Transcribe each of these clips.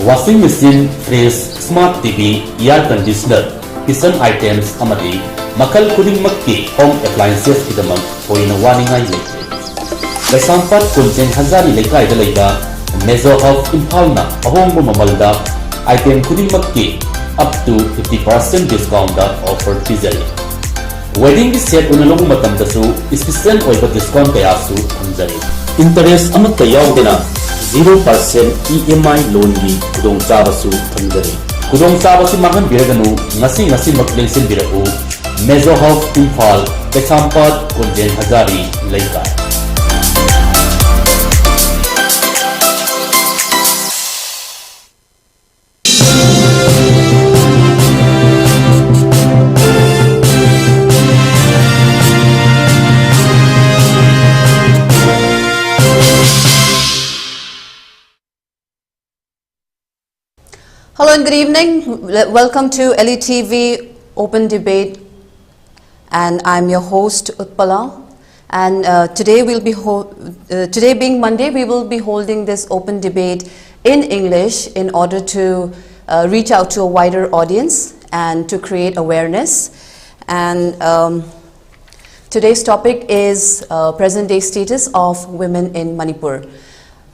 washing machine, fridge, smart TV, air conditioner, kitchen items amadi makal khudingmakki home appliances idamak hoina waningai leite. Kaisampat Kunchen Hazari Lekai Delega Measure of Impalna ahongbo mamalda item khudingmakki up to 50% discount offer pizari. Wedding set unalong matamdasu special oiba discount kayasu hanjari. Interest amat yaudena 0% EMI loan gi kudong chabasu hanjari. Kudong chabasi mahan biraganu ngasi maklengsin biraku Measure of Impal Kaisampat Kunchen Hazari Lekai. Hello and good evening. Welcome to ELITETV Open Debate, and I'm your host Utpala. And today being Monday, we will be holding this open debate in English in order to reach out to a wider audience and to create awareness. And today's topic is present-day status of women in Manipur.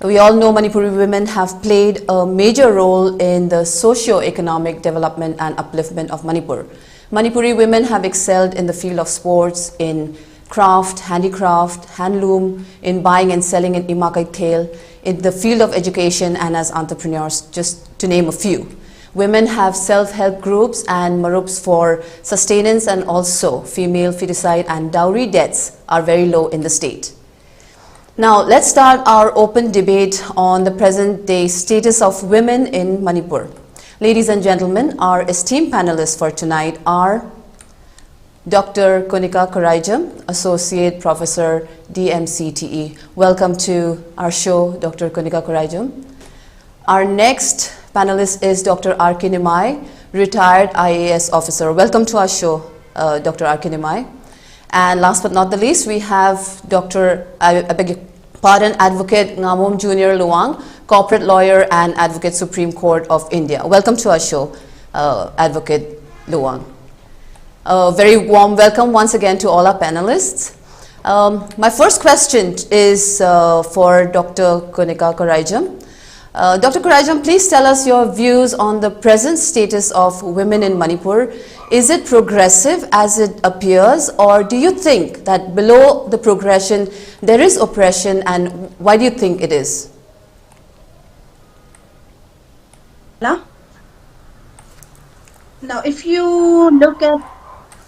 We all know Manipuri women have played a major role in the socio-economic development and upliftment of Manipur. Manipuri women have excelled in the field of sports, in craft, handicraft, handloom, in buying and selling in imakai thel, in the field of education and as entrepreneurs, just to name a few. Women have self-help groups and marups for sustenance, and also female feticide and dowry deaths are very low in the state. Now, let's start our open debate on the present-day status of women in Manipur. Ladies and gentlemen, our esteemed panelists for tonight are Dr. Konica Khuraijam, Associate Professor, DMCTE. Welcome to our show, Dr. Konica Khuraijam. Our next panelist is Dr. R.K. Nimai, retired IAS officer. Welcome to our show, Dr. R.K. Nimai. And last but not the least, we have Advocate Ngangom Jr. Luwang, corporate lawyer and Advocate Supreme Court of India. Welcome to our show, Advocate Luwang. Very warm welcome once again to all our panelists. My first question is for Dr. Konica Khuraijam. Dr. Khuraijam, please tell us your views on the present status of women in Manipur. Is it progressive as it appears, or do you think that below the progression there is oppression, and why do you think it is? Now, if you look at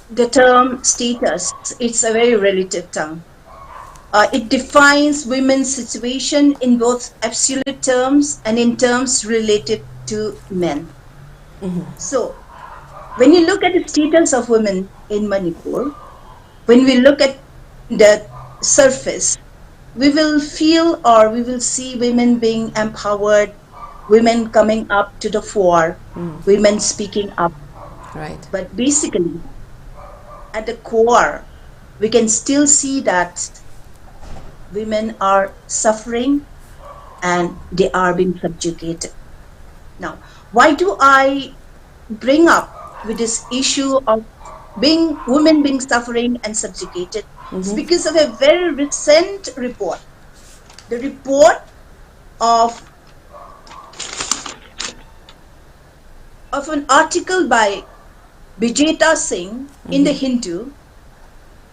the term status, it's a very relative term. It defines women's situation in both absolute terms and in terms related to men. So, when you look at the status of women in Manipur, when we look at the surface, we will feel or we will see women being empowered, women coming up to the fore, women speaking up. Right. But basically, at the core, we can still see that women are suffering and they are being subjugated. Now, why do I bring up with this issue of women being suffering and subjugated? It's because of a very recent report. The report of an article by Bijeta Singh in the Hindu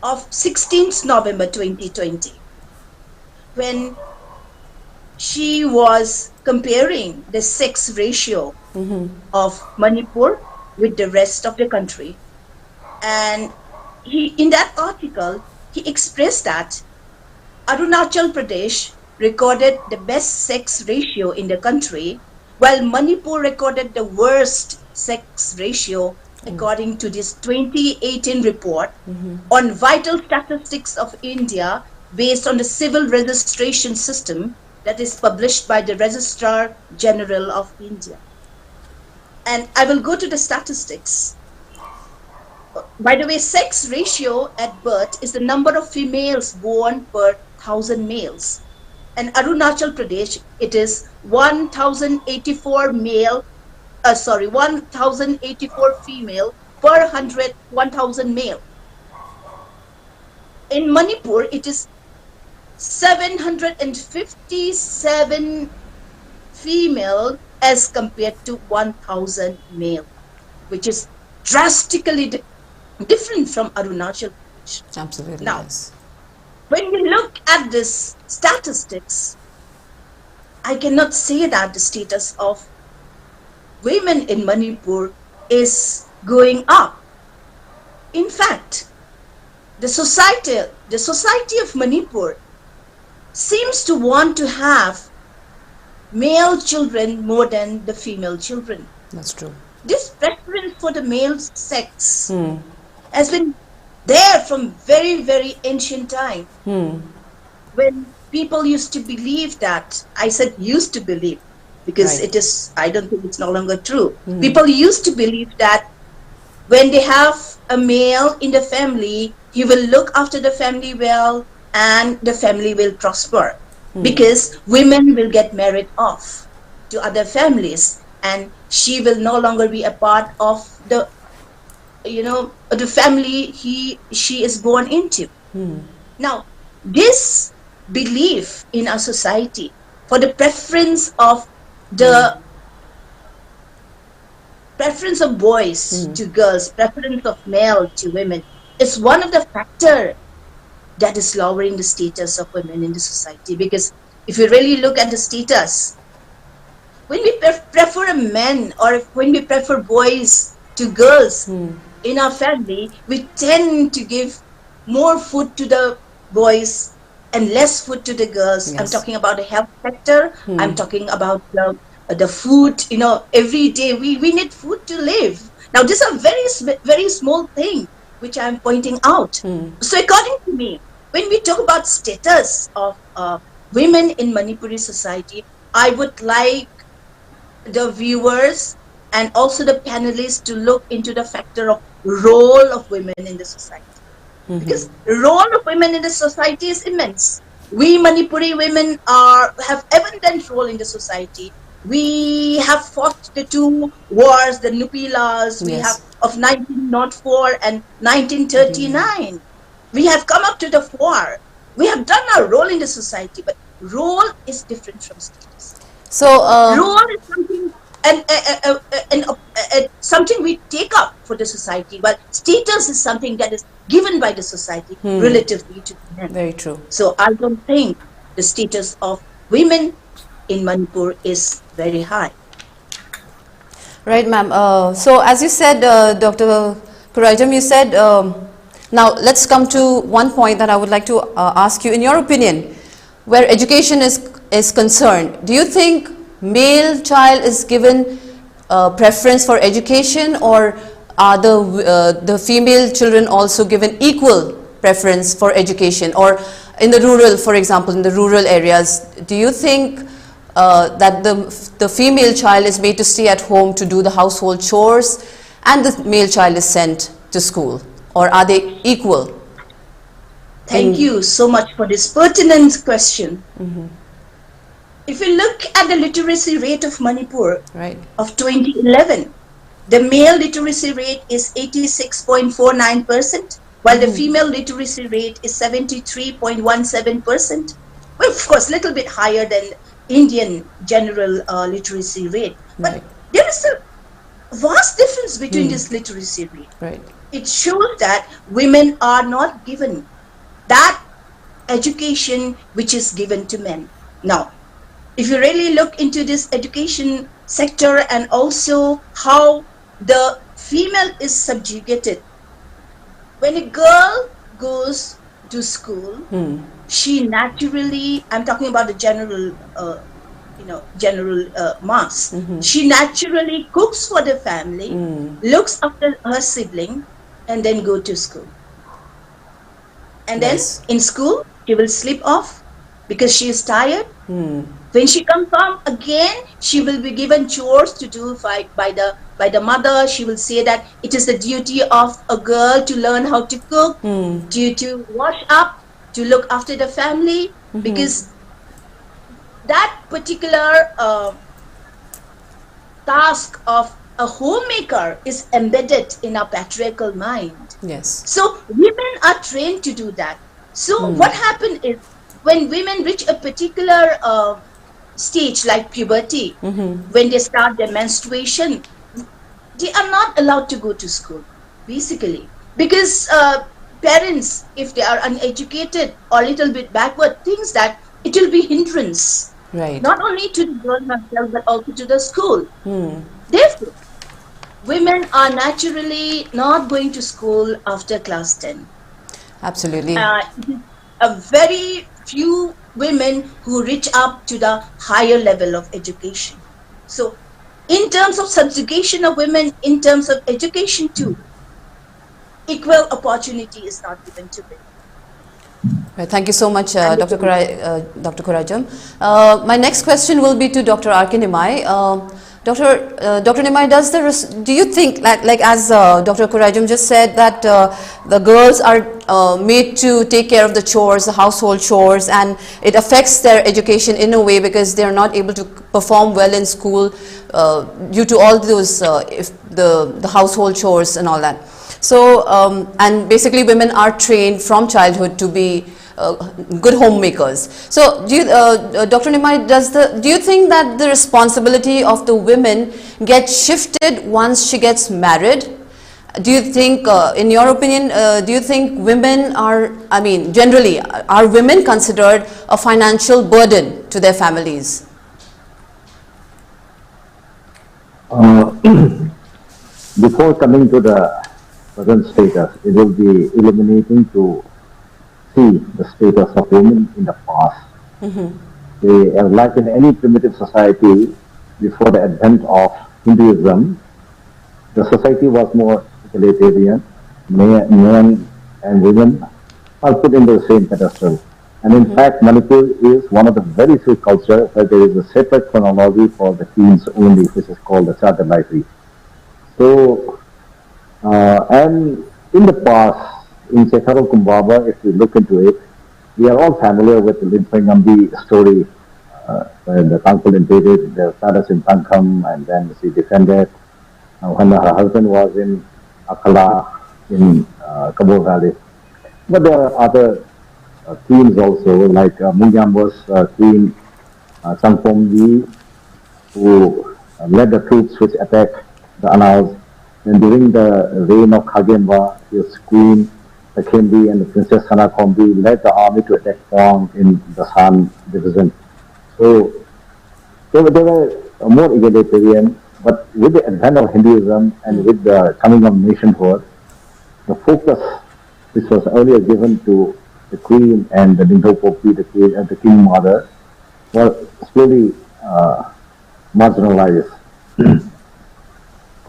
of 16th November 2020, when she was comparing the sex ratio of Manipur with the rest of the country. And in that article, he expressed that Arunachal Pradesh recorded the best sex ratio in the country, while Manipur recorded the worst sex ratio according to this 2018 report on vital statistics of India based on the civil registration system that is published by the Registrar General of India. And I will go to the statistics. By the way, sex ratio at birth is the number of females born per 1,000 males. and Arunachal Pradesh, it is 1,084 1,084 female per 1,000 male. In Manipur, it is 757 female as compared to 1,000 male, which is drastically different from Arunachal Pradesh. Absolutely. Now, yes. when we look at this statistics, I cannot say that the status of women in Manipur is going up. In fact, the society of Manipur seems to want to have male children more than the female children. That's true. This preference for the male sex has been there from very, very ancient time. When people used to believe that, I said used to believe, because Right. it is, I don't think it's no longer true. People used to believe that when they have a male in the family, he will look after the family well and the family will prosper. Because women will get married off to other families and she will no longer be a part of the, the family she is born into. Now, this belief in our society for the preference of boys to girls, preference of male to women, is one of the factors that is lowering the status of women in the society. Because if you really look at the status, when we prefer a man or when we prefer boys to girls in our family, we tend to give more food to the boys and less food to the girls. Yes. I'm talking about the health sector. I'm talking about the food. Every day we need food to live. Now, these are very small thing which I'm pointing out. So according to me, when we talk about status of women in Manipuri society, I would like the viewers and also the panelists to look into the factor of role of women in the society. Because the role of women in the society is immense. We Manipuri women have abundant role in the society. We have fought the two wars, the Nupilas, we have of 1904 and 1939. We have come up to the fore. We have done our role in the society, but role is different from status. So, Role is something something we take up for the society, but status is something that is given by the society relatively to men. very true. So I don't think the status of women in Manipur is very high. Right, ma'am. So, as you said, Dr. Khuraijam, you said, now let's come to one point that I would like to ask you. In your opinion, where education is concerned, do you think male child is given preference for education, or are the female children also given equal preference for education? Or in the rural, for example, in the rural areas, do you think that the female child is made to stay at home to do the household chores and the male child is sent to school, or are they equal? Thank you so much for this pertinent question. If you look at the literacy rate of Manipur of 2011, the male literacy rate is 86.49%, while the female literacy rate is 73.17%. Well, of course, a little bit higher than Indian general literacy rate. But there is a vast difference between this literacy rate. It shows that women are not given that education which is given to men. Now, if you really look into this education sector and also how the female is subjugated, when a girl goes to school, she naturally, I'm talking about the general, mass, she naturally cooks for the family, looks after her sibling, and then go to school. And then in school, she will sleep off because she is tired. When she comes home again, she will be given chores to do by the mother. She will say that it is the duty of a girl to learn how to cook, to wash up, to look after the family, because that particular task of a homemaker is embedded in our patriarchal mind. Yes. So women are trained to do that. So what happened is, when women reach a particular stage like puberty, when they start their menstruation, they are not allowed to go to school, basically, because parents, if they are uneducated or a little bit backward, thinks that it will be hindrance, Right. not only to the girl herself but also to the school. Therefore, women are naturally not going to school after class 10. Absolutely. A very few women who reach up to the higher level of education. So, in terms of subjugation of women, in terms of education too, equal opportunity is not given to women. Right. Thank you so much, Dr. Khuraijam. My next question will be to Dr. R.K. Nimai. Dr. Nimai, do you think, like as Dr. Khuraijam just said, that the girls are made to take care of the chores, the household chores, and it affects their education in a way because they are not able to perform well in school due to all those the household chores and all that. So, and basically women are trained from childhood to be good homemakers. So, Dr. Nimai, do you think that the responsibility of the women gets shifted once she gets married? Do you think, in your opinion, do you think women are, generally, are women considered a financial burden to their families? Before coming to the present status, it will be illuminating to see the status of women in the past. Like in any primitive society, before the advent of Hinduism, the society was more egalitarian. Men and women are put in the same pedestal. And in fact, Manipur is one of the very few cultures where there is a separate chronology for the queens only, which is called the Charter Library. So, and in the past, in Sekaro Kumbaba, if we look into it, we are all familiar with the Limpangambi story, when the uncle invaded the palace in Tangkham and then she defended. When her husband was in Akala in Kabul Valley. But there are other queens also, like Mungyambo's queen Changpomji, who led the troops which attacked the Anals. And during the reign of Khagemba, his queen, the Khembi and the Princess Hanakombi led the army to attack Pong in the San division. So they were more egalitarian, but with the advent of Hinduism and with the coming of nationhood, the focus which was earlier given to the queen and the Nindo Popi, the king mother, was slowly marginalized.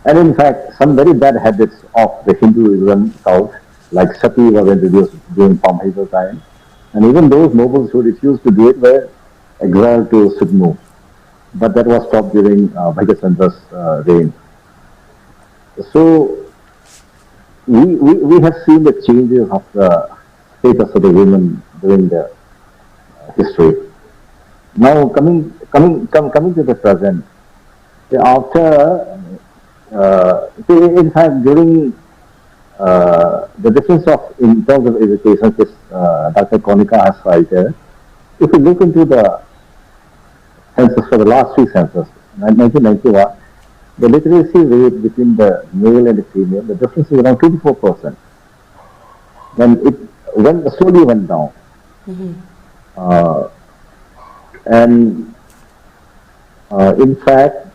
And in fact, some very bad habits of the Hinduism cult, like sati was introduced during Pomhazel time, and even those nobles who refused to do it were exiled to Sudmu. But that was stopped during Bhagachandra's reign. So we have seen the changes of the status of the women during the history. Now coming to the present, after in fact during the difference of in terms of education, which Dr. Konica has cited, if you look into the census for the last three census, 1991, the literacy rate between the male and the female, the difference is around 24%. Then it slowly went down. And in fact,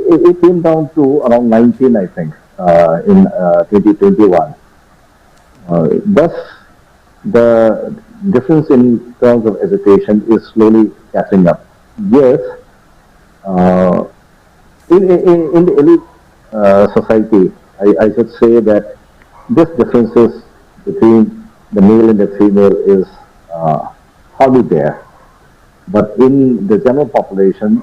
it came down to around 19, I think, in 2021. Thus, the difference in terms of education is slowly catching up. Yes, in the elite society, I should say that this differences between the male and the female is hardly there. But in the general population,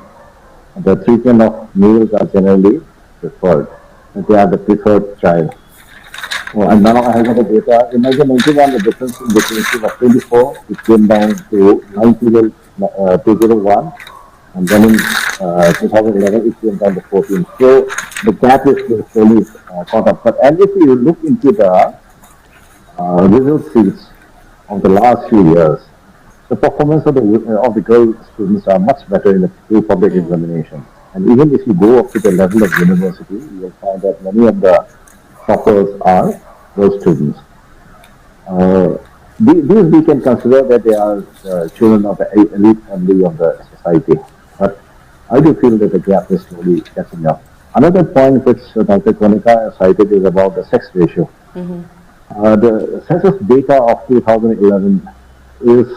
the treatment of males are generally preferred. They are the preferred child. Oh, and now I have got the data. In 1991, the difference in literacy was 24. It came down to 201. And then in 2011, it came down to 14. So the gap is slowly caught up. But and if you look into the result sheets of the last few years, the performance of the girl students are much better in the two public examinations. And even if you go up to the level of university, you will find that many of the toppers are girl students. These we can consider that they are children of the elite family of the society. But I do feel that the gap is slowly catching up. Another point which Dr. Konica cited is about the sex ratio. The census data of 2011 is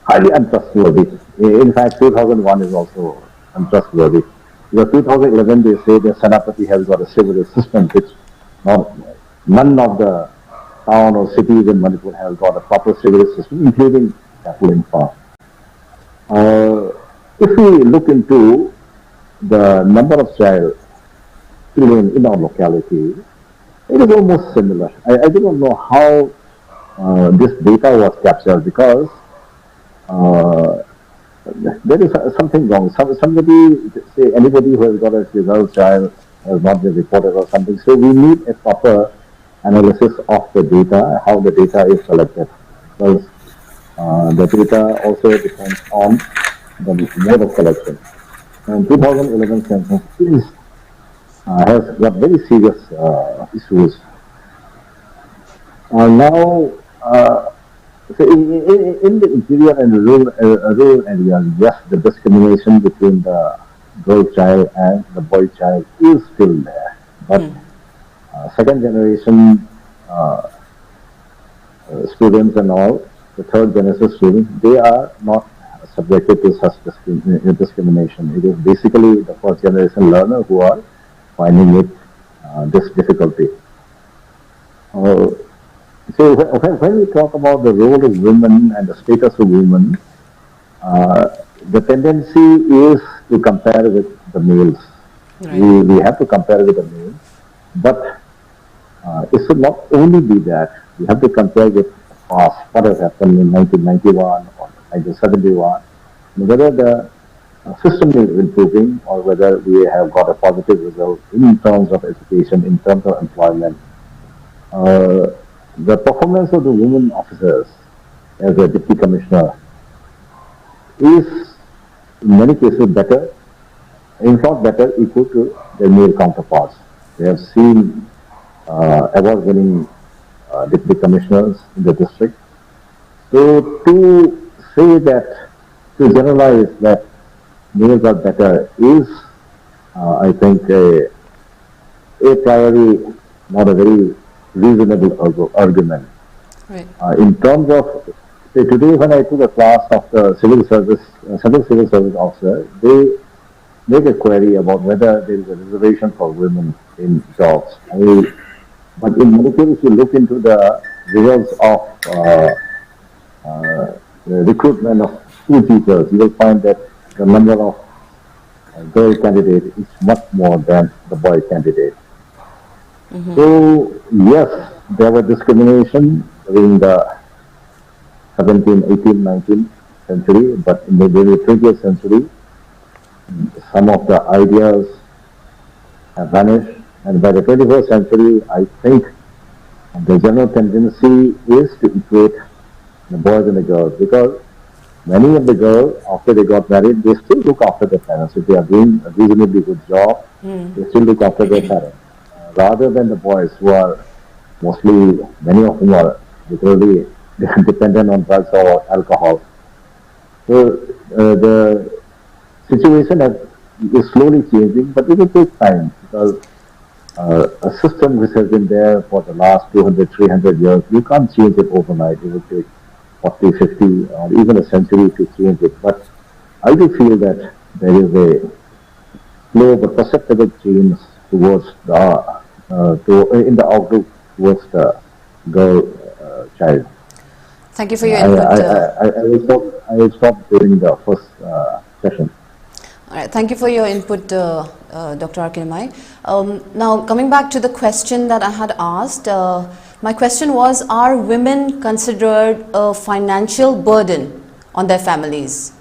highly untrustworthy. In fact, 2001 is also untrustworthy. Because 2011 they say the Senapati has got a civil system which none of the town or cities in Manipur have got a proper civil system, including Kapuling Farm. If we look into the number of children in our locality, it is almost similar. I do not know how this data was captured because there is something wrong. Somebody, say anybody who has got a girl child has not been reported or something. So we need a proper analysis of the data, how the data is collected. Because the data also depends on the mode of collection. And 2011 census has got very serious issues. Now, so in the interior and rural areas, yes, the discrimination between the girl child and the boy child is still there. But second generation students and all, the third generation students, they are not subjected to such discrimination. It is basically the first generation learners who are finding it this difficulty. So when we talk about the role of women and the status of women, the tendency is to compare with the males. Right. We have to compare with the males, but it should not only be that. We have to compare with the past, what has happened in 1991 or 1971, whether the system is improving or whether we have got a positive result in terms of education, in terms of employment. The performance of the women officers as a deputy commissioner is in many cases better, in fact better, equal to their male counterparts. They have seen award-winning deputy commissioners in the district. So to say that, to generalize that males are better is, I think, a priori not a very reasonable argument. Right. In terms of, say today when I took a class of the civil service officer, they make a query about whether there is a reservation for women in jobs. But in Manipur, if you look into the results of the recruitment of school teachers, you will find that the number of girl candidates is much more than the boy candidate. So, yes, there was discrimination during the 17th, 18th, 19th century, but in the 20th century, some of the ideas have vanished. And by the 21st century, I think the general tendency is to equate the boys and the girls, because many of the girls, after they got married, they still look after their parents. If they are doing a reasonably good job, they still look after their parents. Rather than the boys who are mostly, many of whom are literally dependent on drugs or alcohol. So the situation is slowly changing, but it will take time, because a system which has been there for the last 200, 300 years, you can't change it overnight. It will take 40, 50, or even a century to change it. But I do feel that there is a slow but perceptible change towards the in the outlook towards the girl child. Thank you for your input. I will stop during the first session. All right, thank you for your input, Dr. R. K. Nimai. Now, coming back to the question that I had asked, my question was, are women considered a financial burden on their families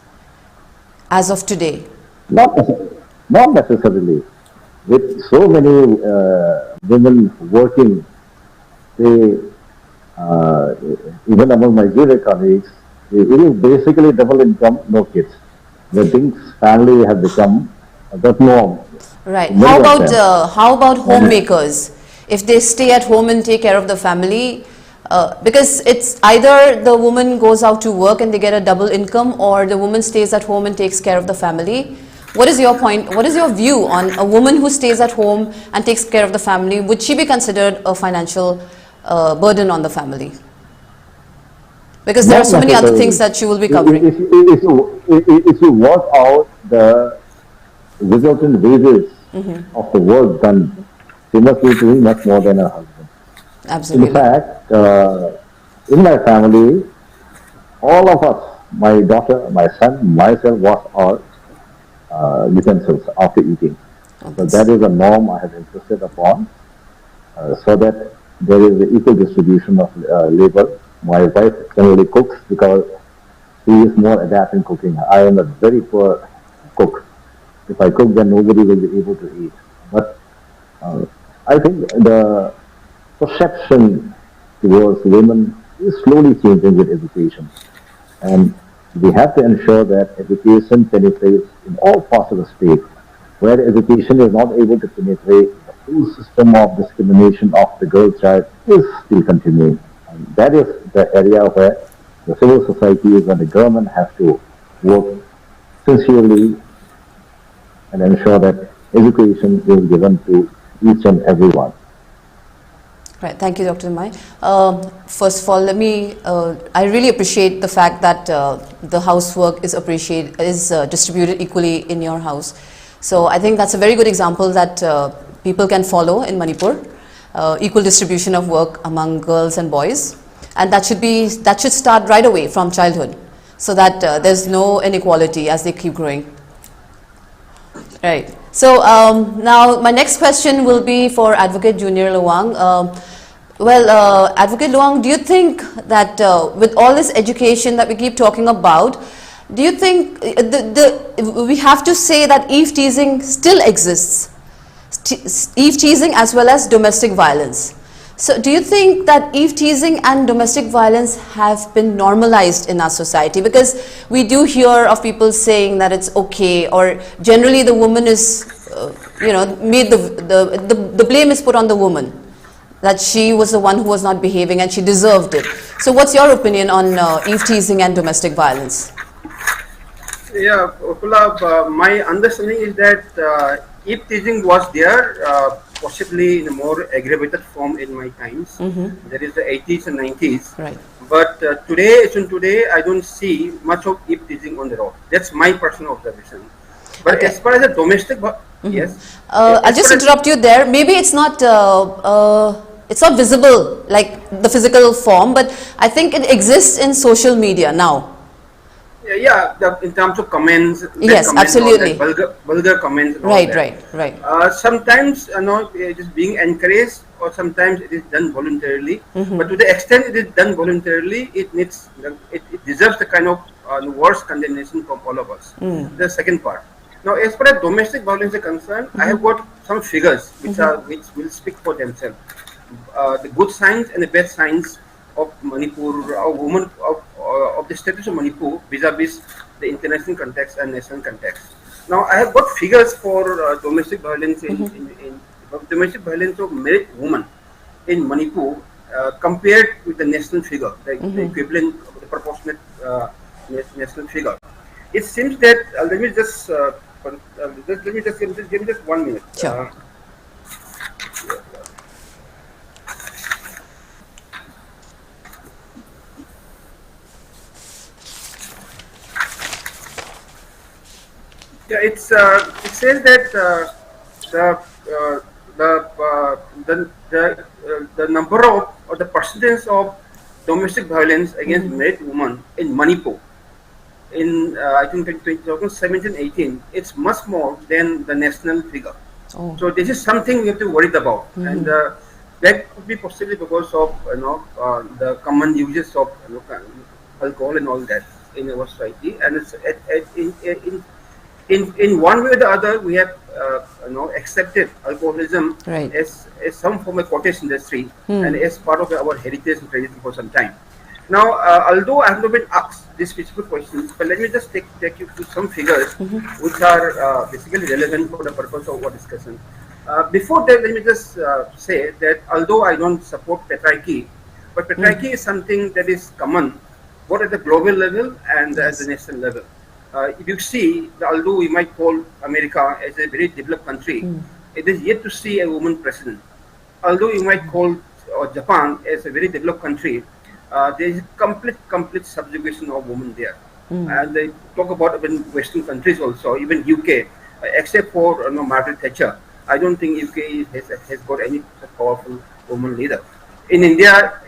as of today? Not necessarily. With so many women working, they, even among my junior colleagues, it is basically double income, no kids. The things family has become the norm. Right. How about homemakers? If they stay at home and take care of the family, because it's either the woman goes out to work and they get a double income, or the woman stays at home and takes care of the family. What is your point? What is your view on a woman who stays at home and takes care of the family? Would she be considered a financial burden on the family? Because there are so many other things that she will be covering. If you work out the resultant wages of the work done, she must be doing much more than her husband. Absolutely. In fact, in my family, all of us, my daughter, my son, myself, wash our utensils after eating. So that is a norm I have insisted upon, so that there is an equal distribution of labor. My wife generally cooks because she is more adept in cooking. I am a very poor cook. If I cook, then nobody will be able to eat. But I think the perception towards women is slowly changing with education. And we have to ensure that education penetrates in all parts of the state. Where education is not able to penetrate, the whole system of discrimination of the girl child is still continuing. And that is the area where the civil societies and the government have to work sincerely and ensure that education is given to each and everyone. Right, thank you, Dr. Nimai. First of all, I really appreciate the fact that the housework is distributed equally in your house. So I think that's a very good example that people can follow in Manipur. Equal distribution of work among girls and boys, and that should start right away from childhood, so that there's no inequality as they keep growing. Right. So now my next question will be for Advocate Junior Luwang. Advocate Luwang, do you think that with all this education that we keep talking about, do you think we have to say that eve teasing still exists? Eve teasing as well as domestic violence. So do you think that eve teasing and domestic violence have been normalized in our society? Because we do hear of people saying that it's okay, or generally the woman is, made the blame is put on the woman, that she was the one who was not behaving and she deserved it. So what's your opinion on eve teasing and domestic violence? Yeah, Utpala, my understanding is that eve teasing was there, possibly in a more aggravated form in my times. That is the 80s and 90s. Right. But today, I don't see much of eve teasing on the road. That's my personal observation. But okay. As far as the domestic, yes. I'll just interrupt you there. Maybe it's not visible like the physical form, but I think it exists in social media now. Yeah, in terms of comments. Yes, comments, absolutely. Vulgar comments. Right. Sometimes, it is being encouraged, or sometimes it is done voluntarily. But to the extent it is done voluntarily, it deserves the kind of worse condemnation from all of us. The second part. Now, as far as domestic violence is concerned, I have got some figures which will speak for themselves. The good signs and the bad signs of Manipur, of the status of Manipur vis-a-vis the international context and national context. Now, I have got figures for domestic violence domestic violence of married women in Manipur compared with the national figure, the equivalent of the proportionate national figure. It seems that let me just give me just 1 minute. Sure. Yeah, it says that the number of, or the percentage of domestic violence against married women in Manipur I think 2017-18, it's much more than the national figure. Oh. So this is something we have to worry about, and that could be possibly because of the common uses of alcohol and all that in our society, and it's in one way or the other we have accepted alcoholism Right. as some form of cottage industry and as part of our heritage and tradition for some time. Now, although I have not been asked this specific question, but let me just take you through some figures which are basically relevant for the purpose of our discussion. Before that, let me just say that although I don't support patriarchy, but patriarchy is something that is common both at the global level and at the national level. If you see, although we might call America as a very developed country, it is yet to see a woman president. Although you might call Japan as a very developed country, there is complete subjugation of women there. And they talk about even Western countries also, even UK, except for Margaret Thatcher. I don't think UK has got any powerful woman leader. In India,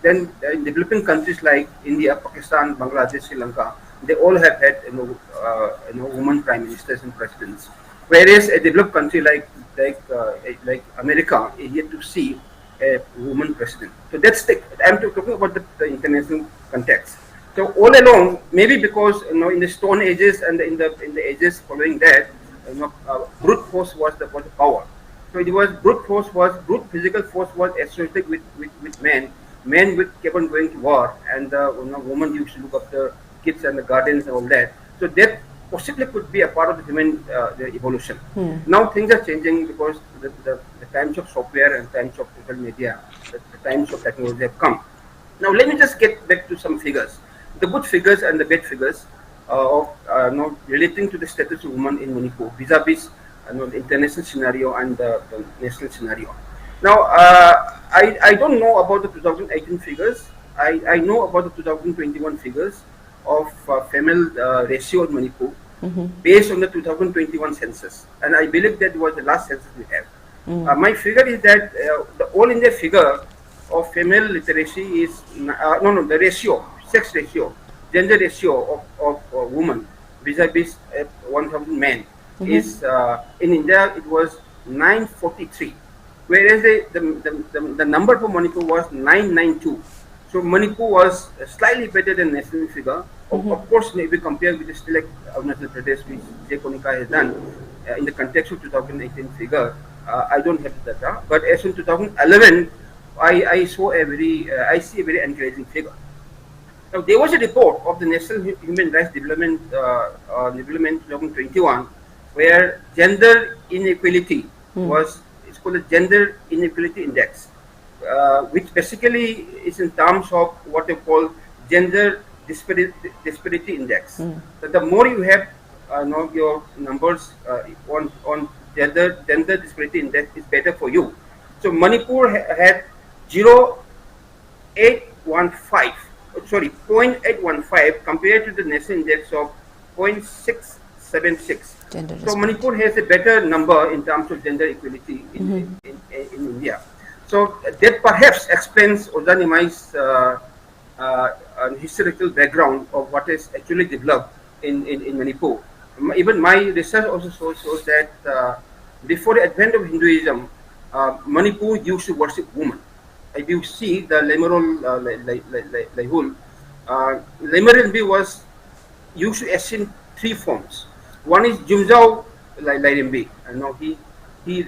then in developing countries like India, Pakistan, Bangladesh, Sri Lanka, they all have had women prime ministers and presidents. Whereas a developed country like America is yet to see a woman president. So that's I'm talking about the international context. So all along, maybe because in the Stone Ages and in the ages following that, brute force was the power. So it was brute physical force was associated with men. Men would keep on going to war, and women used to look after kids and the gardens and all that. So that possibly could be a part of the human the evolution. Now things are changing because the times of software and times of social media, the times of technology have come. Now let me just get back to some figures, the good figures and the bad figures of relating to the status of women in Manipur vis-a-vis the international scenario and the national scenario. Now I don't know about the 2018 figures. I know about the 2021 figures of female ratio in Manipur based on the 2021 census, and I believe that was the last census we have. My figure is that the all India figure of female literacy is the ratio, sex ratio, gender ratio of women vis-a-vis 1,000 men is in India it was 943, whereas the number for Manipur was 992. So Manipur was slightly better than national figure. Of course, if we compare with the select Arunachal Pradesh, which Konica has done in the context of 2018 figure, I don't have the data. But as in 2011, I see a very encouraging figure. Now there was a report of the National Human Rights Development 2021, where gender inequality it's called a Gender Inequality Index, which basically is in terms of what they call gender disparity index. So the more you have your numbers on gender disparity index is better for you. So Manipur had 0.815 compared to the national index of 0.676. So Manipur has a better number in terms of gender equality in India. So that perhaps explains Oza Nimai's historical background of what is actually developed in Manipur. Even my research also shows that before the advent of Hinduism, Manipur used to worship women. If you see the Lemerol Laihul, Lemeril was used to assume three forms. One is Jumzao Lairimbi, he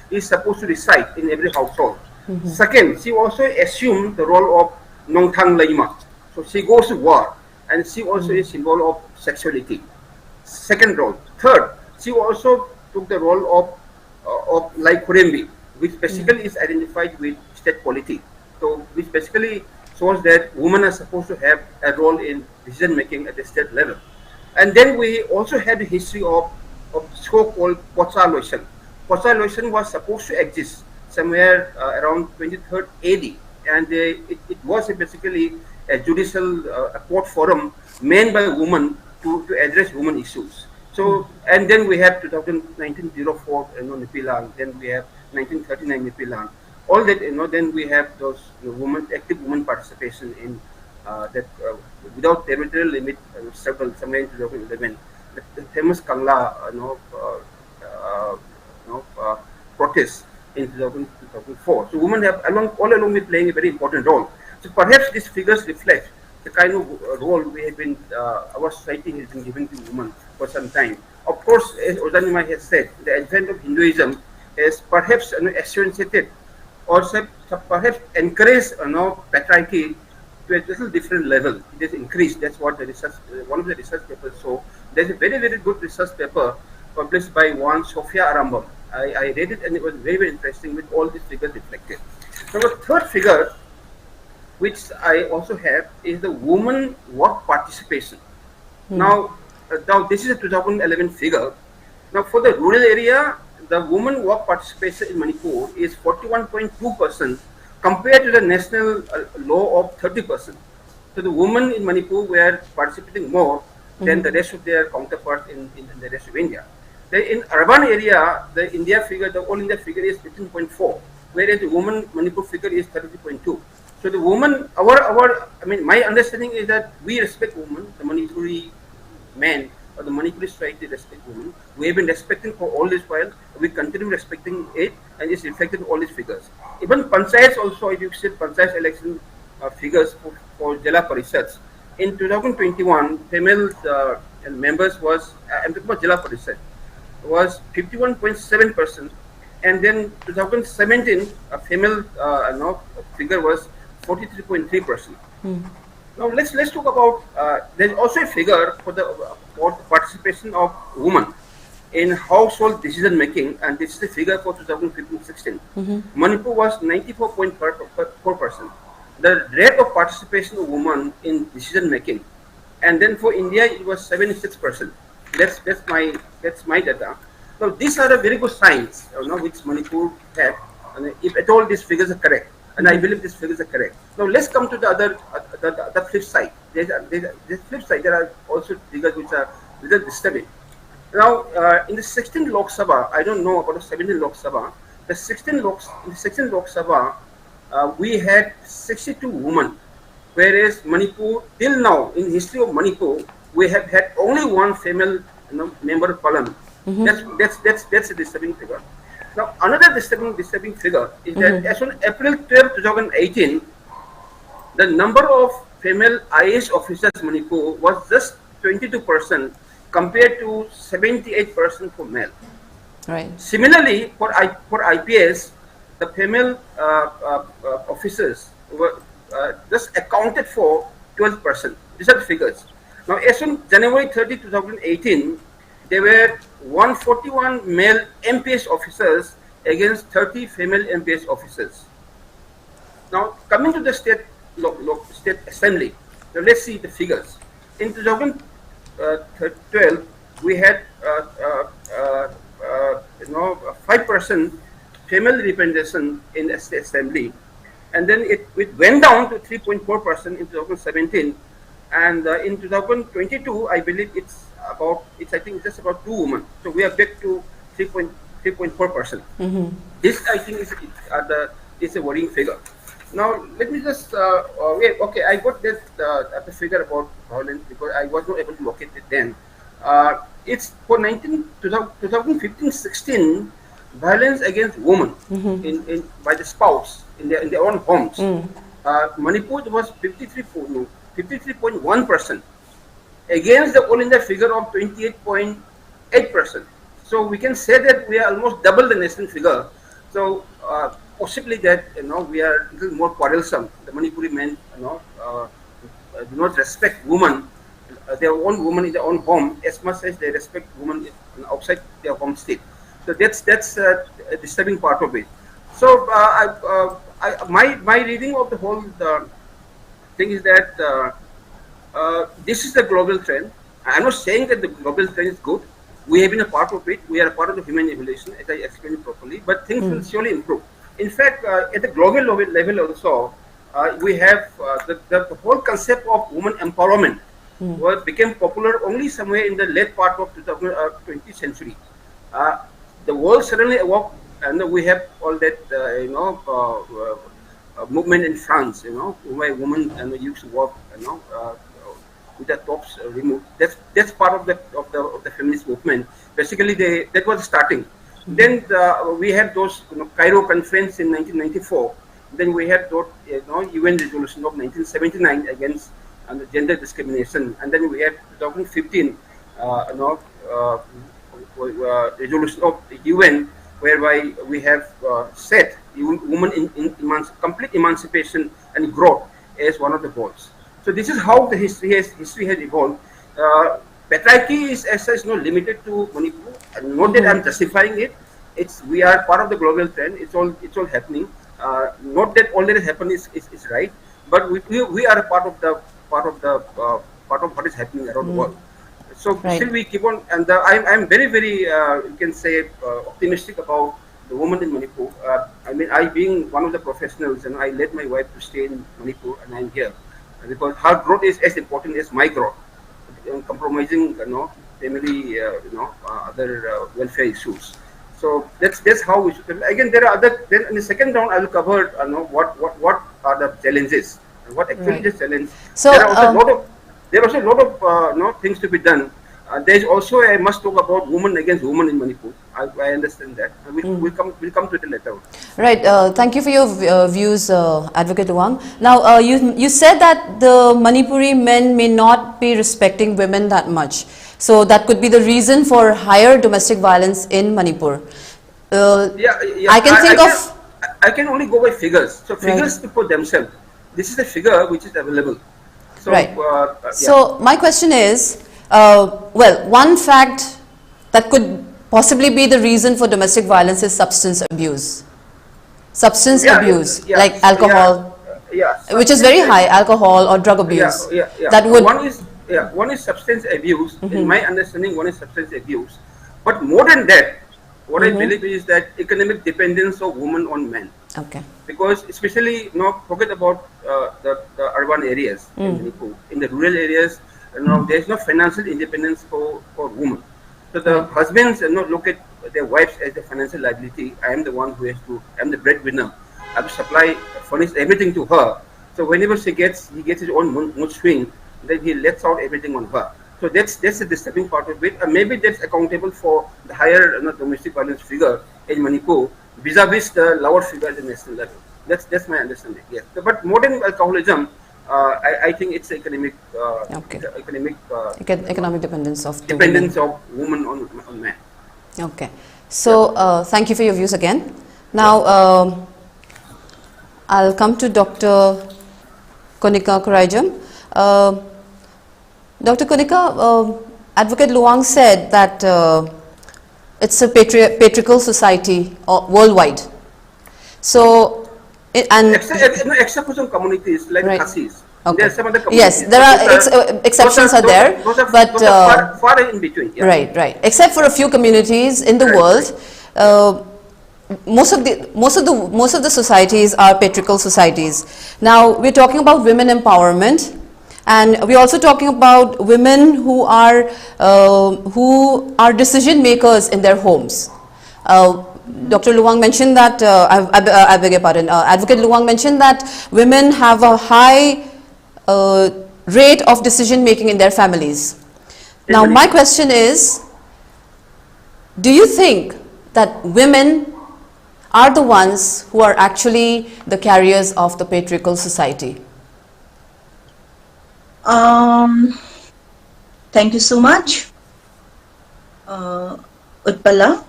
is supposed to recite in every household. Second, she also assumed the role of Nongthang Laima. So she goes to war, and she also is symbol of sexuality. Second role. Third, she also took the role of Lai Khurembi, which basically is identified with state polity. So which basically shows that women are supposed to have a role in decision making at the state level. And then we also had the history of so-called Pocha Lotion. Pocha Lotion was supposed to exist somewhere around 23rd AD, and it was basically a judicial court forum made by women to address women issues. So, and then we have 1904 Nipilan, then we have 1939 Nipilan. All that then we have those active women participation in that without territorial limit struggle somewhere in 2011, the famous Kangla protest in 2004. So women have all along been playing a very important role. So perhaps these figures reflect the kind of role we have been, our society has been giving to women for some time. Of course, as Nimai has said, the advent of Hinduism has perhaps accentuated or perhaps encouraged patriarchy to a little different level. It has increased. That's what the research, one of the research papers show. There's a very, very good research paper published by one Sophia Arambam. I read it and it was very, very interesting with all these figures reflected. Now, the third figure, which I also have, is the women work participation. Now this is a 2011 figure. Now, for the rural area, the women work participation in Manipur is 41.2% compared to the national law of 30%. So the women in Manipur were participating more than the rest of their counterparts in the rest of India. In urban area, the India figure, the all India figure is 15.4, whereas the woman Manipur figure is 33.2. So the woman, my understanding is that we respect women, the Manipuri men or the Manipuri society respect women. We have been respecting for all this while. We continue respecting it, and it's reflected in all these figures. Even panchayats also, if you see panchayat election figures for Jila Parishads, in 2021, female members was, I'm talking about Jila Parishad, was 51.7%, and then 2017, a female figure was 43.3%. Now let's talk about. There's also a figure for the participation of women in household decision making, and this is the figure for 2015-16. Manipur was 94.4%. The rate of participation of women in decision making, and then for India it was 76%. That's my data. Now these are the very good signs, which Manipur had, and if at all these figures are correct. And I believe these figures are correct. Now let's come to the other flip side. There's flip side. There are also figures which are little disturbing. Now in the 16th Lok Sabha, I don't know about the 17th Lok Sabha. In the 16th Lok Sabha, we had 62 women, whereas Manipur till now in history of Manipur we have had only one female member of parliament. That's a disturbing figure. Now, another disturbing figure is that as on April 12, 2018, the number of female IAS officers in Manipur was just 22% compared to 78% for male. Right. Similarly, for IPS, the female officers were just accounted for 12%. These are the figures. Now, as on January 30, 2018, there were 141 male MPS officers against 30 female MPS officers. Now, coming to the state assembly, now let's see the figures. In 2012, we had 5% female representation in the state assembly, and then it went down to 3.4% in 2017, and in 2022, I believe it's just about 2 women. So we are back to 3.4%. This I think is a worrying figure. Now let me just okay, I got that the figure about violence because I was not able to locate it then. It's for 2015-16 violence against women in by the spouse in their own homes. Manipur was 53.1%. Against the all India figure of 28.8%. So we can say that we are almost double the national figure. So possibly that we are a little more quarrelsome. The Manipuri men do not respect women, their own women in their own home as much as they respect women outside their home state. So that's a disturbing part of it. So my reading of the whole thing is that. This is the global trend. I'm not saying that the global trend is good. We have been a part of it. We are a part of the human evolution, as I explained properly. But things will surely improve. In fact, at the global level also, we have the whole concept of women empowerment became popular only somewhere in the late part of 20th century. The world suddenly awoke, and we have all that movement in France, where women used to work, with the tops removed. That's part of the feminist movement. Basically, that was starting. Then we had those Cairo conference in 1994. Then we had those UN resolution of 1979 against gender discrimination, and then we had 2015 resolution of the UN, whereby we have set women in complete emancipation and growth as one of the goals. So this is how the history has evolved. Patriarchy is as such not limited to Manipur. Not that I'm justifying it. We are part of the global trend. It's all happening. Not that all that has happened is right, but we are a part of what is happening around the world. So still we keep on, and I'm very you can say optimistic about the woman in Manipur. I being one of the professionals, and I let my wife to stay in Manipur, and I'm here because her growth is as important as my growth. Compromising, family, other welfare issues. So that's how we should. Again, there are other. Then in the second round, I will cover what are the challenges and what actually the challenge. So there are also a lot of things to be done. There is also I must talk about women against women in Manipur. I understand that. We'll come to it later. Right. Thank you for your views, Advocate Luwang. Now, you said that the Manipuri men may not be respecting women that much. So that could be the reason for higher domestic violence in Manipur. I can think of. I can only go by figures. So figures speak for themselves. This is a figure which is available. So, right. So my question is, one fact that could possibly be the reason for domestic violence is substance abuse. Substance abuse, like alcohol, which is very high, alcohol or drug abuse. That would. One is substance abuse. In my understanding, one is substance abuse. But more than that, what I believe is that economic dependence of women on men. Okay. Because especially, forget about the urban areas in Manipur. In the rural areas, there is no financial independence for women. So the husbands look at their wives as a financial liability. I am the one who I'm the breadwinner. I have to supply, furnish everything to her. So whenever he gets his own mood swing, then he lets out everything on her. So that's the disturbing part of it. Maybe that's accountable for the higher domestic violence figure in Manipur vis-a-vis the lower figure at the national level. That's my understanding. Yes, but modern alcoholism, I think it's economic economic dependence of women on men. Okay. So thank you for your views again. Now I'll come to Dr. Konica Khuraijam. Dr. Konica, Advocate Luwang said that it's a patriarchal society worldwide. So, except for some communities like Khasis. Okay. There are some other communities. Yes, there are exceptions are there, but far in between. Yeah. Right. Except for a few communities in the world, most of the societies are patriarchal societies. Now we're talking about women empowerment. And we're also talking about women who are decision makers in their homes. Dr. Luwang mentioned that, I beg your pardon, Advocate Luwang mentioned that women have a high rate of decision making in their families. Now my question is, do you think that women are the ones who are actually the carriers of the patriarchal society? Thank you so much, Utpala.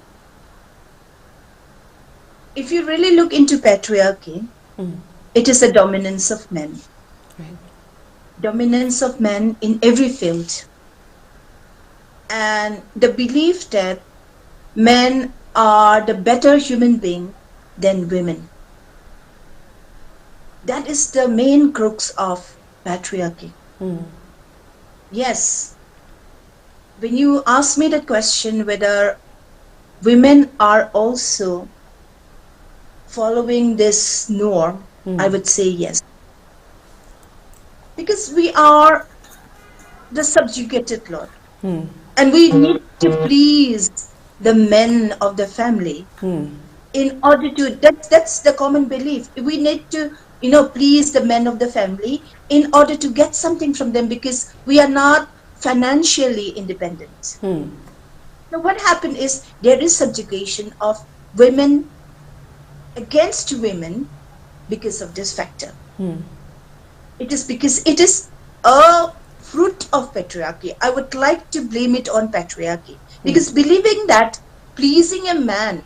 If you really look into patriarchy, it is a dominance of men. Right. Dominance of men in every field. And the belief that men are the better human being than women. That is the main crux of patriarchy. Yes, when you ask me the question whether women are also following this norm, I would say yes. Because we are the subjugated lot. And we need to please the men of the family in order to, that's the common belief. We need to, please the men of the family in order to get something from them, because we are not financially independent. So what happened is there is subjugation of women against women because of this factor. It is because it is a fruit of patriarchy. I would like to blame it on patriarchy, because believing that pleasing a man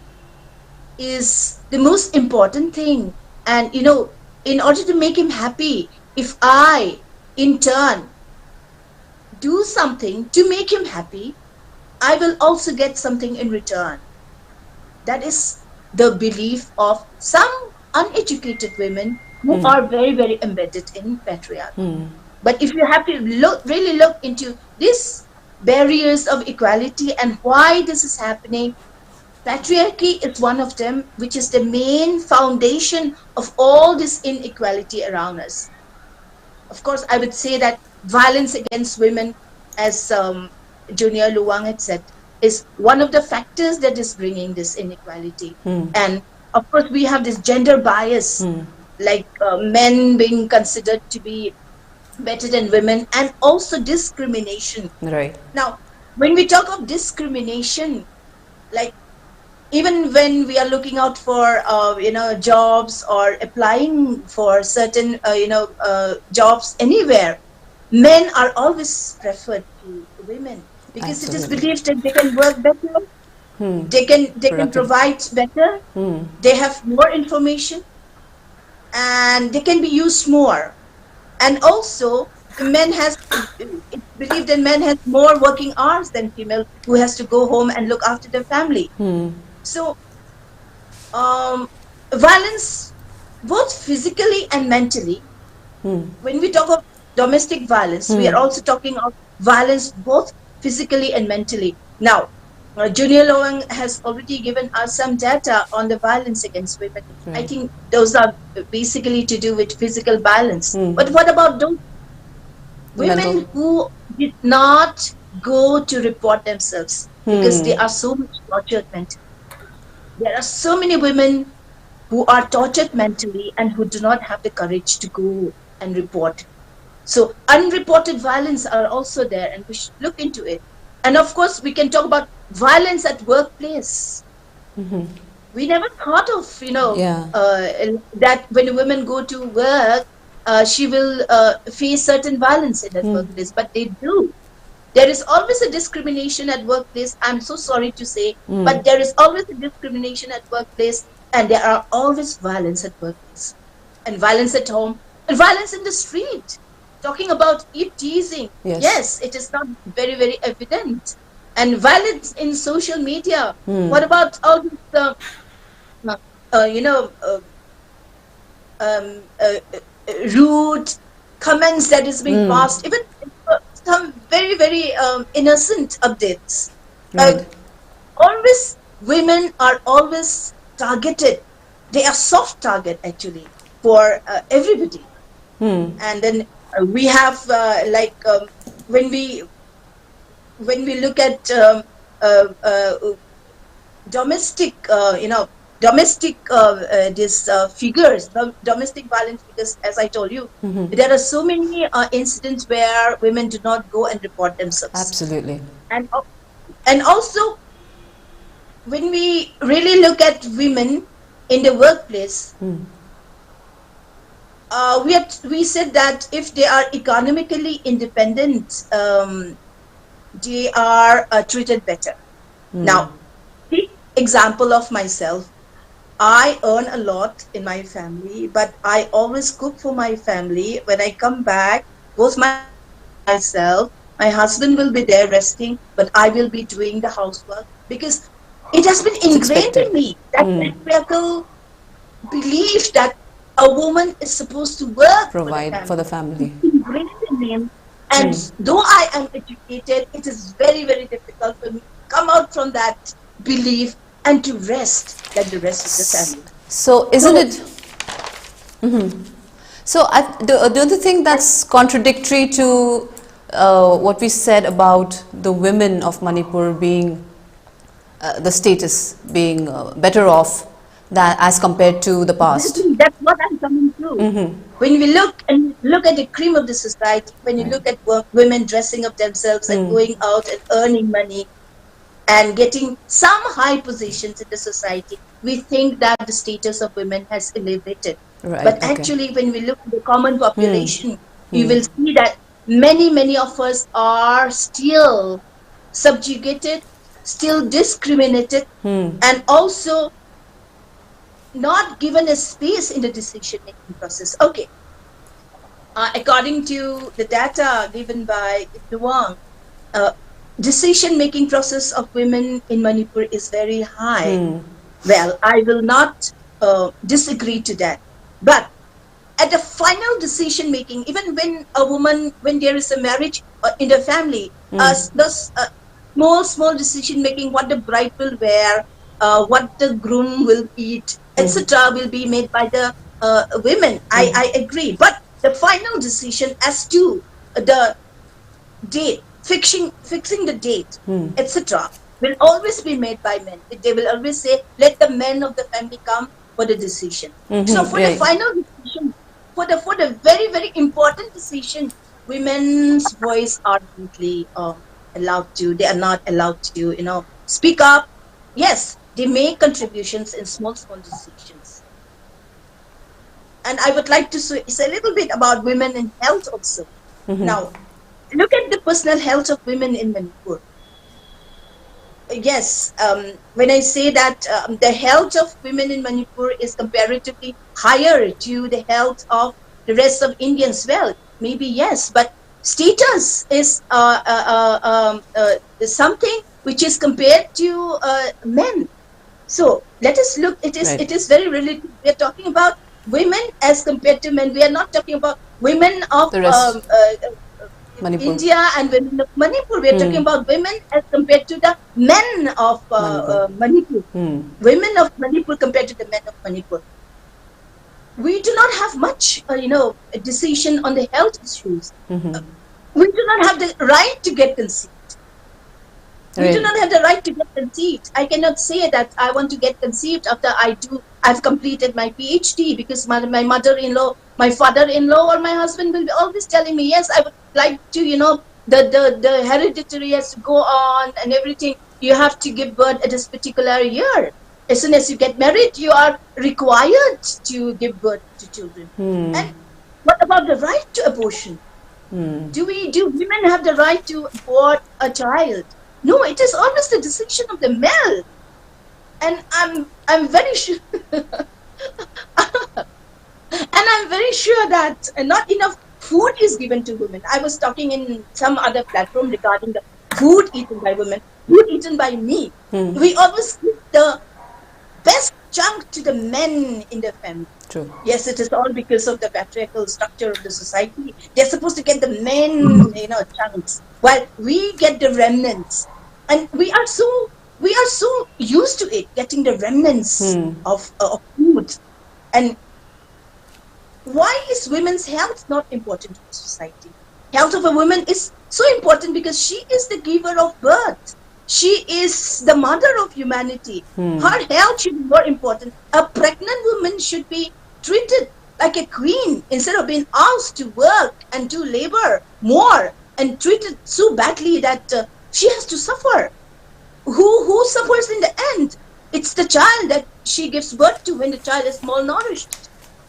is the most important thing, and in order to make him happy, if I in turn do something to make him happy, I will also get something in return. That is the belief of some uneducated women who are very, very embedded in patriarchy. But if you have to really look into these barriers of equality and why this is happening, patriarchy is one of them, which is the main foundation of all this inequality around us. Of course, I would say that violence against women, as Junior Luwang had said, is one of the factors that is bringing this inequality. And of course, we have this gender bias, like men being considered to be better than women, and also discrimination. Right. Now, when we talk of discrimination, like even when we are looking out for jobs or applying for certain jobs anywhere, men are always preferred to women, because it is believed that they can work better, they can provide better, they have more information, and they can be used more. And also it's believed that men has more working hours than female, who has to go home and look after their family. So violence, both physically and mentally, when we talk of domestic violence, we are also talking of violence both physically and mentally. Now, Junior Luwang has already given us some data on the violence against women. I think those are basically to do with physical violence. But what about those women who did not go to report themselves because they are so much tortured mentally? There are so many women who are tortured mentally and who do not have the courage to go and report. So unreported violence are also there, and we should look into it. And of course, we can talk about violence at workplace. We never thought of, that when a woman go to work, she will face certain violence in that workplace, but they do. There is always a discrimination at workplace. I'm so sorry to say, but there is always a discrimination at workplace, and there are always violence at workplace, and violence at home, and violence in the street. Talking about teasing, yes, it is not very, very evident. And violence in social media. What about all this, rude comments that is being passed, even some very, very innocent updates. Always, women are always targeted. They are soft target actually for everybody. And then we have when we look at domestic figures, domestic violence figures, as I told you, there are so many incidents where women do not go and report themselves. Absolutely. And also, when we really look at women in the workplace, we said that if they are economically independent, they are treated better. Now, the example of myself, I earn a lot in my family, but I always cook for my family. When I come back, both myself, my husband will be there resting, but I will be doing the housework, because it has been ingrained in me, that patriarchal belief that a woman is supposed to work, provide for the family. It's ingrained in me. And though I am educated, it is very, very difficult for me to come out from that belief and to rest like the rest of the family. So isn't it? So don't you think that's contradictory to what we said about the women of Manipur being the status being better off that as compared to the past. That's what I'm coming to. When we look at the cream of the society, when you look at women dressing up themselves and going out and earning money and getting some high positions in the society, we think that the status of women has elevated. Right, But okay. actually, when we look at the common population, you will see that many of us are still subjugated, still discriminated, and also not given a space in the decision-making process. Okay. According to the data given by Luwang, decision-making process of women in Manipur is very high. Well, I will not disagree to that. But at the final decision-making, even when a woman, when there is a marriage in the family, those small decision-making, what the bride will wear, what the groom will eat, etc., will be made by the women. I agree. But the final decision as to the date, fixing the date, etc., will always be made by men. They will always say, let the men of the family come for the decision. So for the final decision, for the very, very important decision, women's voice are they are not allowed to, speak up. Yes, they make contributions in small decisions. And I would like to say a little bit about women in health also. Now, look at the personal health of women in Manipur. Yes, when I say that the health of women in Manipur is comparatively higher to the health of the rest of Indians, well, maybe yes, but status is something which is compared to men. So let us look. It is very relative. We are talking about women as compared to men. We are not talking about women of India and women of Manipur. We are talking about women as compared to the men of Manipur. Women of Manipur compared to the men of Manipur. We do not have much, a decision on the health issues. We do not have the right to get conceived. We do not have the right to get conceived. I cannot say that I want to get conceived after I've completed my PhD, because my mother-in-law, my father-in-law, or my husband will be always telling me, yes, I would like to, the hereditary has to go on and everything. You have to give birth at this particular year. As soon as you get married, you are required to give birth to children. And what about the right to abortion? Do women have the right to abort a child? No, it is always the decision of the male. And I'm very sure and I'm very sure that not enough food is given to women. I was talking in some other platform regarding the food eaten by women, food eaten by me. We always give the best chunk to the men in the family. True. Yes, it is all because of the patriarchal structure of the society. They're supposed to get the men, chunks, while we get the remnants. And we are so used to it, getting the remnants of food. And why is women's health not important to the society? Health of a woman is so important because she is the giver of birth. She is the mother of humanity. Her health should be more important. A pregnant woman should be treated like a queen instead of being asked to work and to labor more and treated so badly that she has to suffer. Who suffers in the end? It's the child that she gives birth to when the child is malnourished.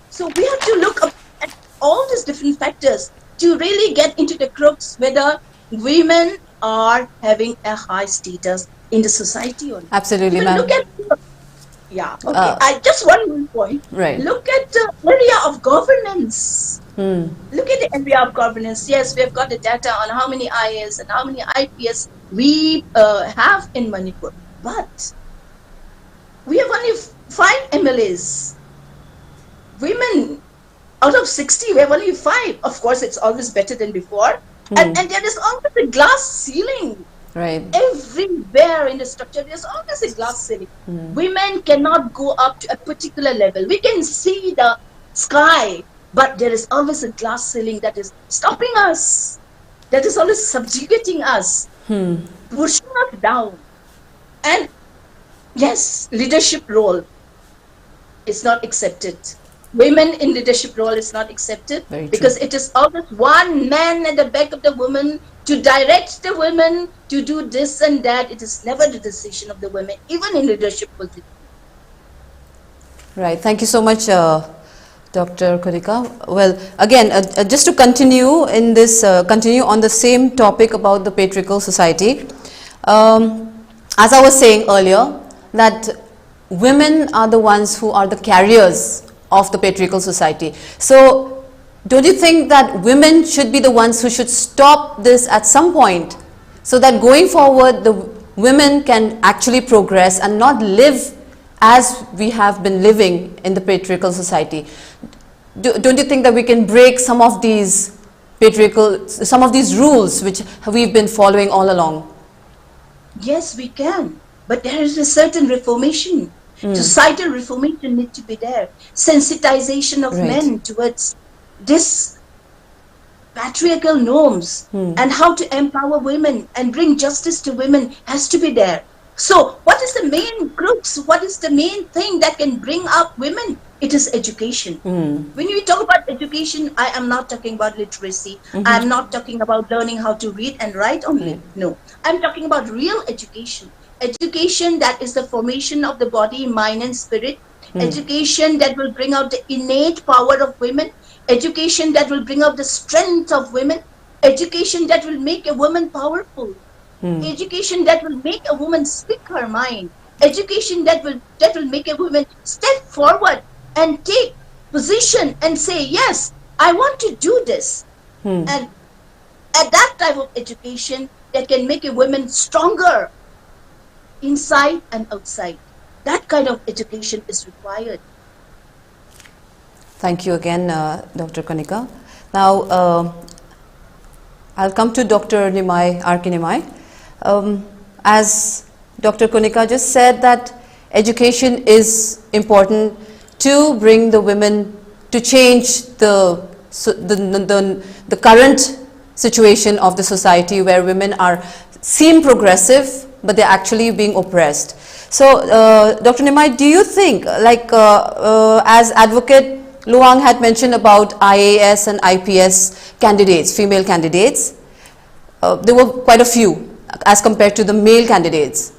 So we have to look at all these different factors to really get into the crux whether women are having a high status in the society or not. Absolutely, ma'am. Look at I just one more point. Right. Look at the area of governance. Look at the area of governance. Yes, we have got the data on how many IAS and how many IPS we have in Manipur, but we have only 5 MLAs. Women out of 60, we have only 5. Of course, it's always better than before. And there is always a glass ceiling. Right. Everywhere in the structure, there's always a glass ceiling. Women cannot go up to a particular level. We can see the sky, but there is always a glass ceiling that is stopping us, that is always subjugating us, pushing us down. And yes, leadership role. is not accepted. Women in leadership role is not accepted because it is always one man at the back of the woman to direct the women to do this and that. It is never the decision of the women, even in leadership position. Right. Thank you so much, Dr. Konica. Well, again, just to continue in this, continue on the same topic about the patriarchal society. As I was saying earlier, that women are the ones who are the carriers of the patriarchal society. So, don't you think that women should be the ones who should stop this at some point, so that going forward the women can actually progress and not live as we have been living in the patriarchal society? Don't you think that we can break some of these patriarchal, some of these rules which we've been following all along? Yes, we can. But there is a certain reformation. Societal reformation needs to be there. Sensitization of men towards this patriarchal norms and how to empower women and bring justice to women has to be there. So what is the main crux? What is the main thing that can bring up women? It is education. When we talk about education, I am not talking about literacy. I am not talking about learning how to read and write only. No, I'm talking about real education. Education that is the formation of the body, mind and spirit. Education that will bring out the innate power of women. Education that will bring out the strength of women. Education that will make a woman powerful. Education that will make a woman speak her mind. Education that will make a woman step forward and take position and say, yes, I want to do this. And at that type of education that can make a woman stronger inside and outside. That kind of education is required. Thank you again, Dr. Konica. Now, I'll come to Dr. Nimai, R.K. Nimai. As Dr. Konica just said, that education is important to bring the women, to change the current situation of the society where women seem progressive, but they're actually being oppressed. So, Dr. Nimai, do you think, like as Advocate Luwang had mentioned about IAS and IPS candidates, female candidates, there were quite a few as compared to the male candidates.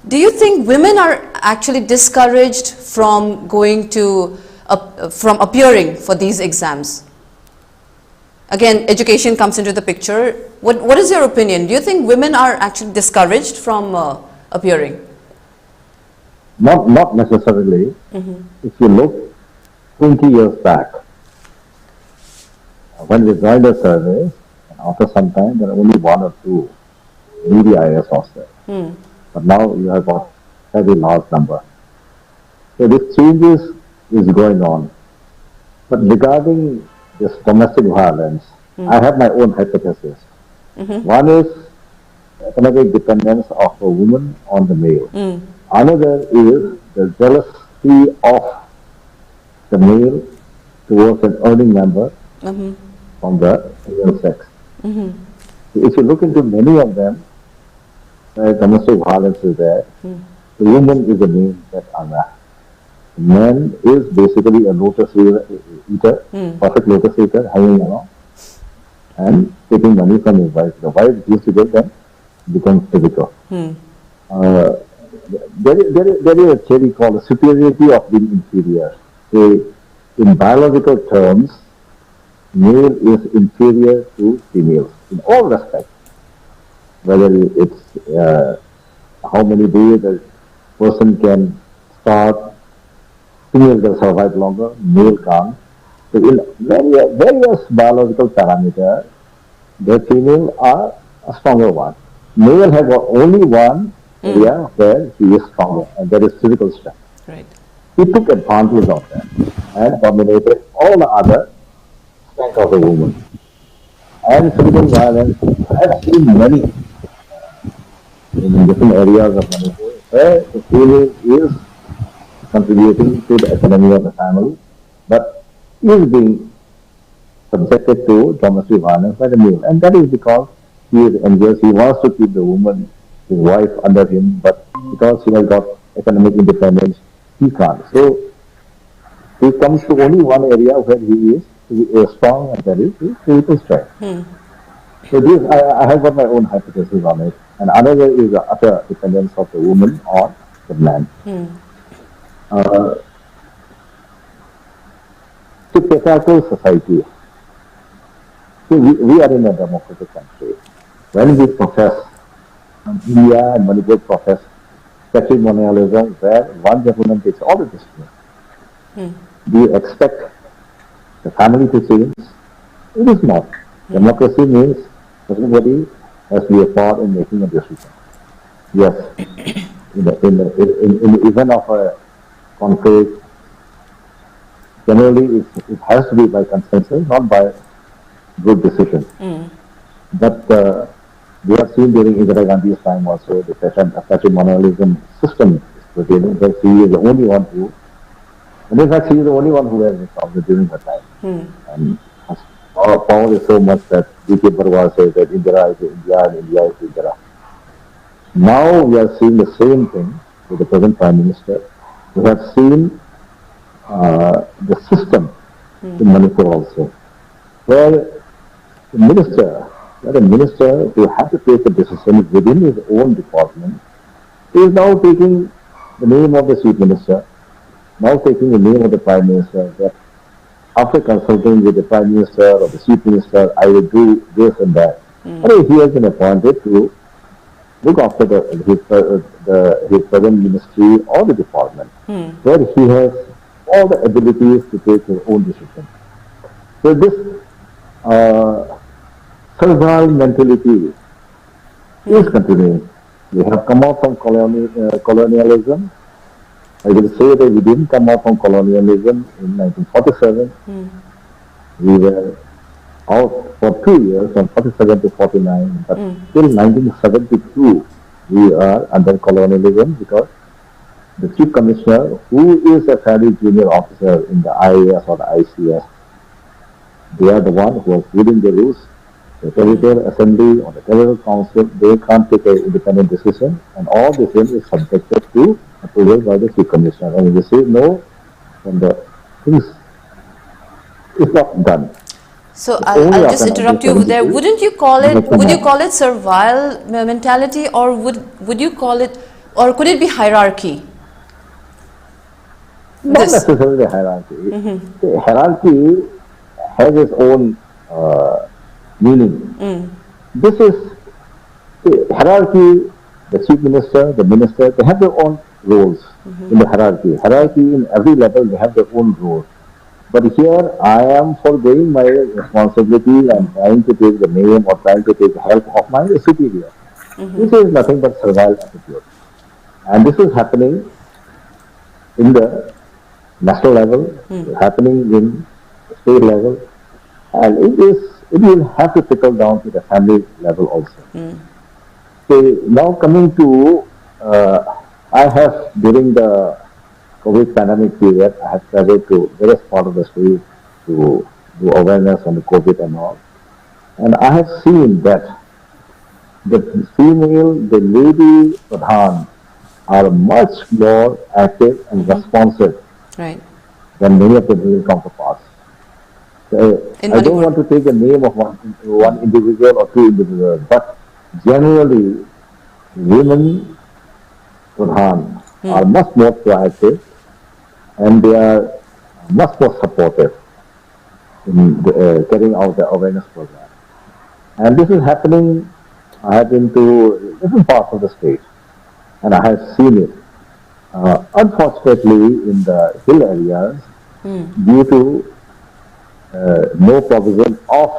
Do you think women are actually discouraged from going to, from appearing for these exams? Again, education comes into the picture. What is your opinion? Do you think women are actually discouraged from appearing? Not necessarily. If you look 20 years back, when we joined the survey, after some time there are only one or two media IAS officers. But now you have got a very large number. So this changes is going on. But regarding this domestic violence, I have my own hypothesis. One is economic dependence of a woman on the male. Another is the jealousy of the male towards an earning member from the female sex. If you look into many of them, domestic violence is there. The woman is the main that are there. The man is basically a lotus eater, perfect lotus eater, hanging around and taking money from his wife. The wife used to get them, becomes physical. There is a theory called the superiority of being inferior. So, in biological terms, male is inferior to female in all respects. Whether it's how many days a person can start, female can survive longer, male can't. So in various biological parameters, the female are a stronger one. Male has got only one area where he is stronger, and that is physical strength. Right. He took advantage of that and dominated all the other strength of the woman. And physical violence, I have seen many in different areas of Manipur where the female is contributing to the economy of the family, but is being subjected to domestic violence by the male. And that is because he is envious, he wants to keep the woman, his wife, under him, but because he has got economic independence, he can't. So He comes to only one area where he is strong, and that is his physical strength. So this, I have got my own hypothesis on it. And another is the utter dependence of the woman on the man. To patriarchal society, see, we are in a democratic country. When we profess, India and Manipur profess patrimonialism, where one gentleman takes all the decisions. Do you expect the family to change? It is not. Democracy means everybody has to be a part in making a decision. Yes, in the event of a conflict, generally it has to be by consensus, not by good decision. But we have seen during Indira Gandhi's time also the patrimonialism system is prevailing, that she is the only one who, and in fact she is the only one who has resolved it during her time. And our power is so much that D.K. Barwa says that Indira is India and India is Indira. Now we are seeing the same thing with the present Prime Minister. We have seen the system in Manipur also, where the minister who has to take a decision within his own department is now taking the name of the chief minister, now taking the name of the prime minister, that after consulting with the prime minister or the chief minister, I will do this and that. And he has been appointed to look after his present ministry or the department, where he has all the abilities to take his own decision. So this servile mentality is continuing. We have come out from colonialism. I will say that we didn't come out from colonialism in 1947. We were out for 2 years, from 47 to 49, but till 1972 we are under colonialism, because the chief commissioner, who is a fairly junior officer in the IAS or the ICS, they are the one who are reading the rules. The territorial assembly or the territorial council, they can't take an independent decision, and all the same is subjected to approval by the chief commissioner. And if they say no, then the things is not done. So I'll just interrupt you there. Wouldn't you call it? Would you call it servile mentality, or would you call it, or could it be hierarchy? Not necessarily hierarchy. The hierarchy has its own meaning. This is the hierarchy. The chief minister, the minister, they have their own roles in the hierarchy. Hierarchy in every level, they have their own role. But here I am forgoing my responsibility and trying to take the name or trying to take the help of my superior. This is nothing but servile attitude. And this is happening in the national level, happening in the state level, and it will have to trickle down to the family level also. So now coming to, I have, during the COVID pandemic period, I have traveled to various parts of the state to do awareness on the COVID and all. And I have seen that the lady Pradhan are much more active and responsive than many of the male counterparts. So I don't want to take the name of one individual or two individuals, but generally women Pradhan are much more proactive, and they are much more supportive in carrying out the awareness program. And this is happening. I have been to different parts of the state, and I have seen it. Unfortunately, in the hill areas, due to no provision of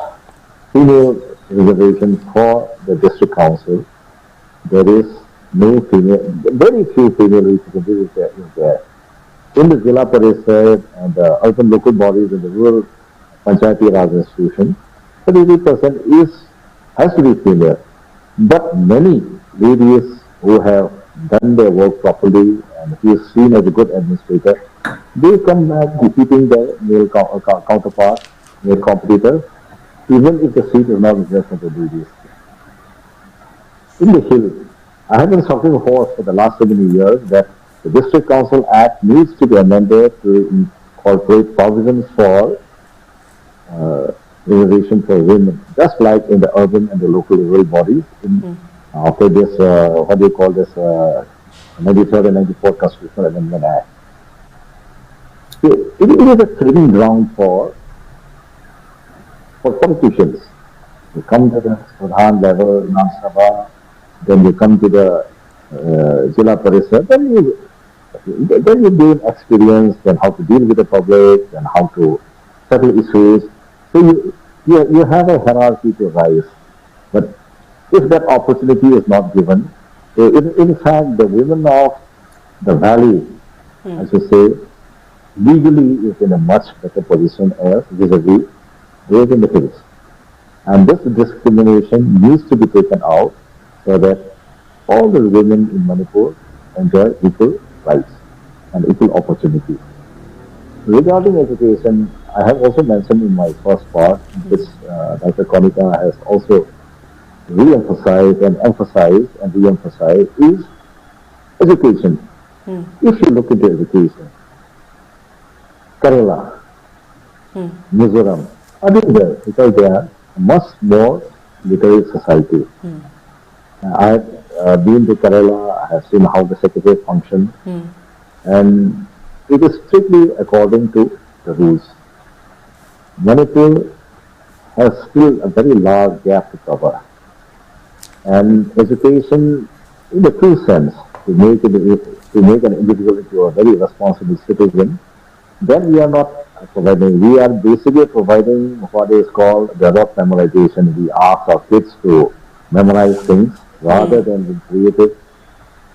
female reservation for the district council, there is no female, very few female representatives there. In the Zilla Parishad and the urban local bodies in the rural Panchayati Raj institution, 33% has to be female. But many ladies who have done their work properly and who is seen as a good administrator, they come back defeating their male counterparts, male competitors, even if the seat is not reserved for the ladies. In the hill, I have been talking for the last so many years that the District Council Act needs to be amended to incorporate provisions for reservation for women, just like in the urban and the local rural bodies. After this, what do you call this, 93rd and 94th Constitutional Amendment Act. It is a training ground for politicians. You come to the Pradhan level, Nam Sabha, then you come to the Jila Parishad, then you gain experience on how to deal with the public and how to settle issues. So you have a hierarchy to rise. But if that opportunity is not given, in fact, the women of the valley, as you say, legally is in a much better position as vis-a-vis those in the hills. And this discrimination needs to be taken out so that all the women in Manipur enjoy equal rights and equal opportunities. Regarding education, I have also mentioned in my first part, which Dr. Konica has also re-emphasized and emphasized and re-emphasized, is education. If you look into education, Kerala, Mizoram are doing well because they are a much more literate society. I have been to Kerala, I have seen how the secretariat functions, and it is strictly according to the rules. Manipur has still a very large gap to cover. And education, in the true sense, to make an individual into a very responsible citizen, then we are not providing. We are basically providing what is called the rote memorization. We ask our kids to memorize things rather than being creative.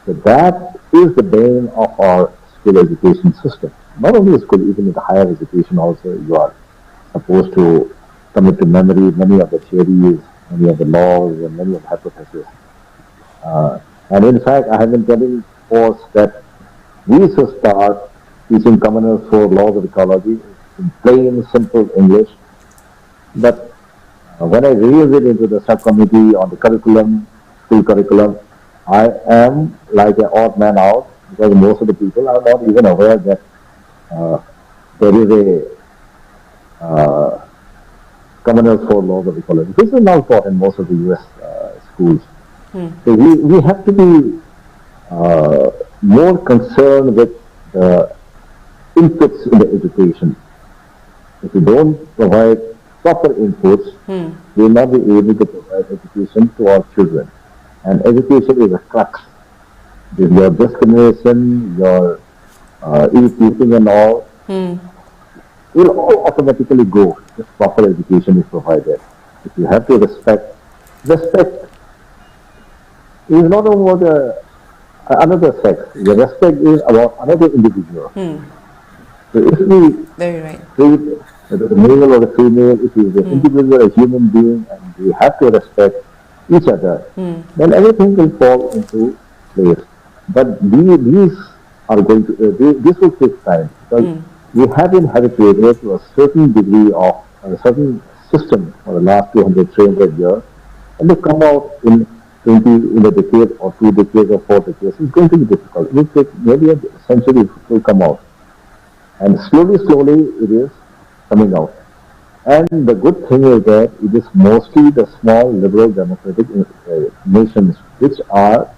So that is the bane of our school education system. Not only school, even in the higher education also, you are supposed to commit to memory many of the theories, many of the laws, and many of the hypotheses. And in fact, I have been telling course that we should start teaching commoners for laws of ecology in plain, simple English. But when I raise it into the subcommittee on the curriculum, school curriculum, I am like an odd man out because most of the people are not even aware that there is a commoners for laws of ecology. This is not taught in most of the US schools. So we have to be more concerned with the inputs in the education. If you don't provide proper inputs, we will not be able to provide education to our children. And education is a crux. Your discrimination, your e-teaching and all, will all automatically go if proper education is provided. If you have to respect is not about another sex. The respect is about another individual. So if we treat the male or the female, if he is an individual, a human being, and we have to respect each other, then everything will fall into place. But these are going to, this will take time because we have been habituated to a certain degree of a certain system for the last 200, 300 years, and to come out in a decade or 2 decades or 4 decades, it's going to be difficult. It will take maybe a century to come out. And slowly it is coming out. And the good thing is that it is mostly the small liberal democratic nations which are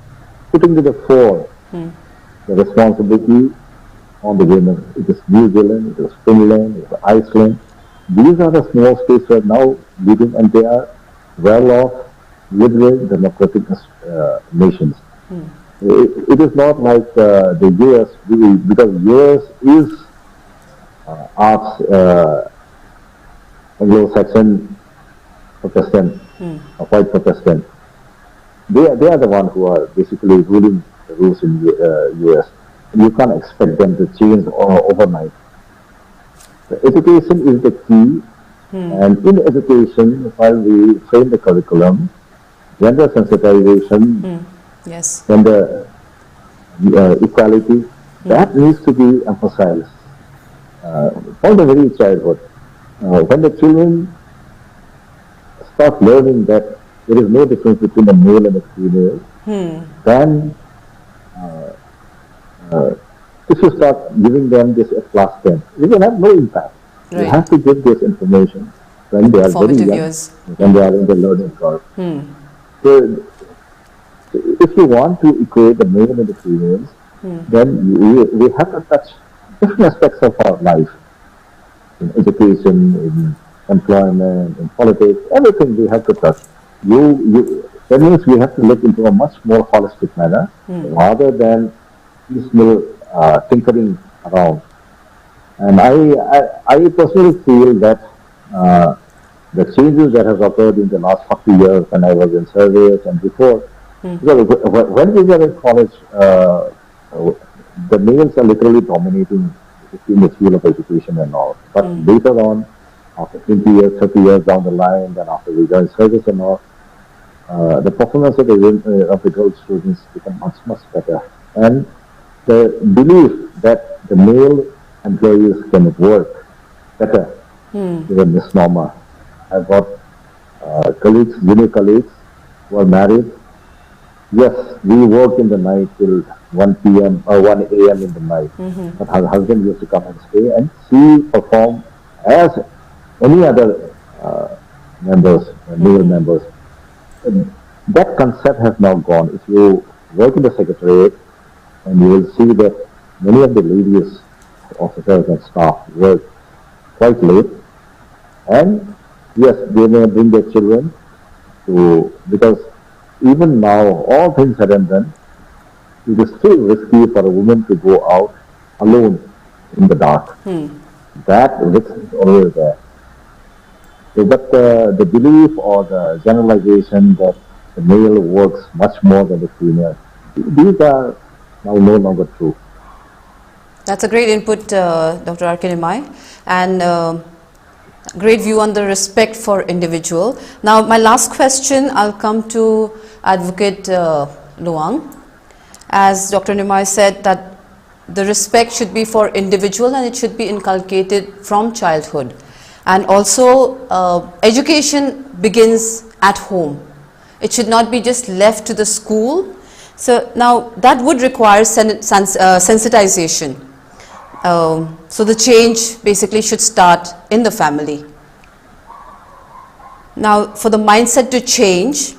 putting to the fore the responsibility on the women. It is New Zealand, it is Finland, it is Iceland. These are the small states right now leading, and they are well off liberal democratic nations. It is not like the US, because US is Anglo-Saxon Protestant, white Protestant. They are the ones who are basically ruling the rules in US. You can't expect them to change overnight. The education is the key, and in education, while we frame the curriculum, gender sensitization, gender equality, that needs to be emphasized from the very childhood. When the children start learning that there is no difference between a male and a female, then if you start giving them this at class 10, it will have no impact. You Right. have to give this information when they are very Formative young, years. when they are in the learning curve. So, if you want to equate the male and the females, then we have to touch different aspects of our life, in education, in employment, in politics, everything we have to touch. That means we have to look into a much more holistic manner rather than piecemeal tinkering around. And I personally feel that the changes that have occurred in the last 40 years when I was in service and before, because when we were in college, the males are literally dominating in the field of education and all. But later on, after 20 years, 30 years down the line, then after we joined service and all, the performance of the girl students become much, much better. And the belief that the male employees can work better is a misnomer. I've got colleagues, junior colleagues who are married. Yes, we work in the night till 1 p.m. or 1 a.m. in the night. But her husband used to come and stay, and she performed as any other members, male members. And that concept has now gone. If you work in the secretariat, and you will see that many of the ladies, officers and staff work quite late. And yes, they may bring their children because even now, all things said and done, it is still risky for a woman to go out alone in the dark. That risk is always there. So, but the belief or the generalization that the male works much more than the female, these are now no longer true. That's a great input, Dr. R.K. Nimai, and great view on the respect for individual. Now, my last question, I'll come to Advocate Luwang. As Dr. Nimai said, that the respect should be for individual and it should be inculcated from childhood. And also, education begins at home. It should not be just left to the school. So now that would require sensitization. So the change basically should start in the family. Now, for the mindset to change,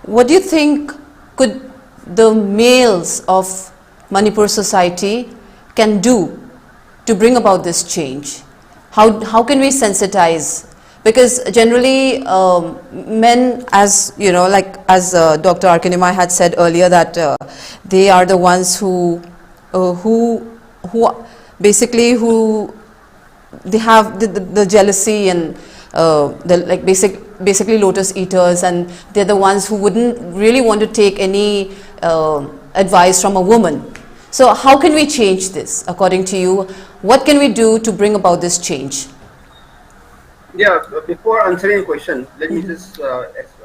what do you think could the males of Manipur society can do to bring about this change? How can we sensitize? Because generally, men, as you know, like as Dr. R.K. Nimai had said earlier, that they are the ones who basically they have the jealousy and basically lotus eaters, and they're the ones who wouldn't really want to take any advice from a woman. So how can we change this, according to you? What can we do to bring about this change? Yeah, before answering the question, let me just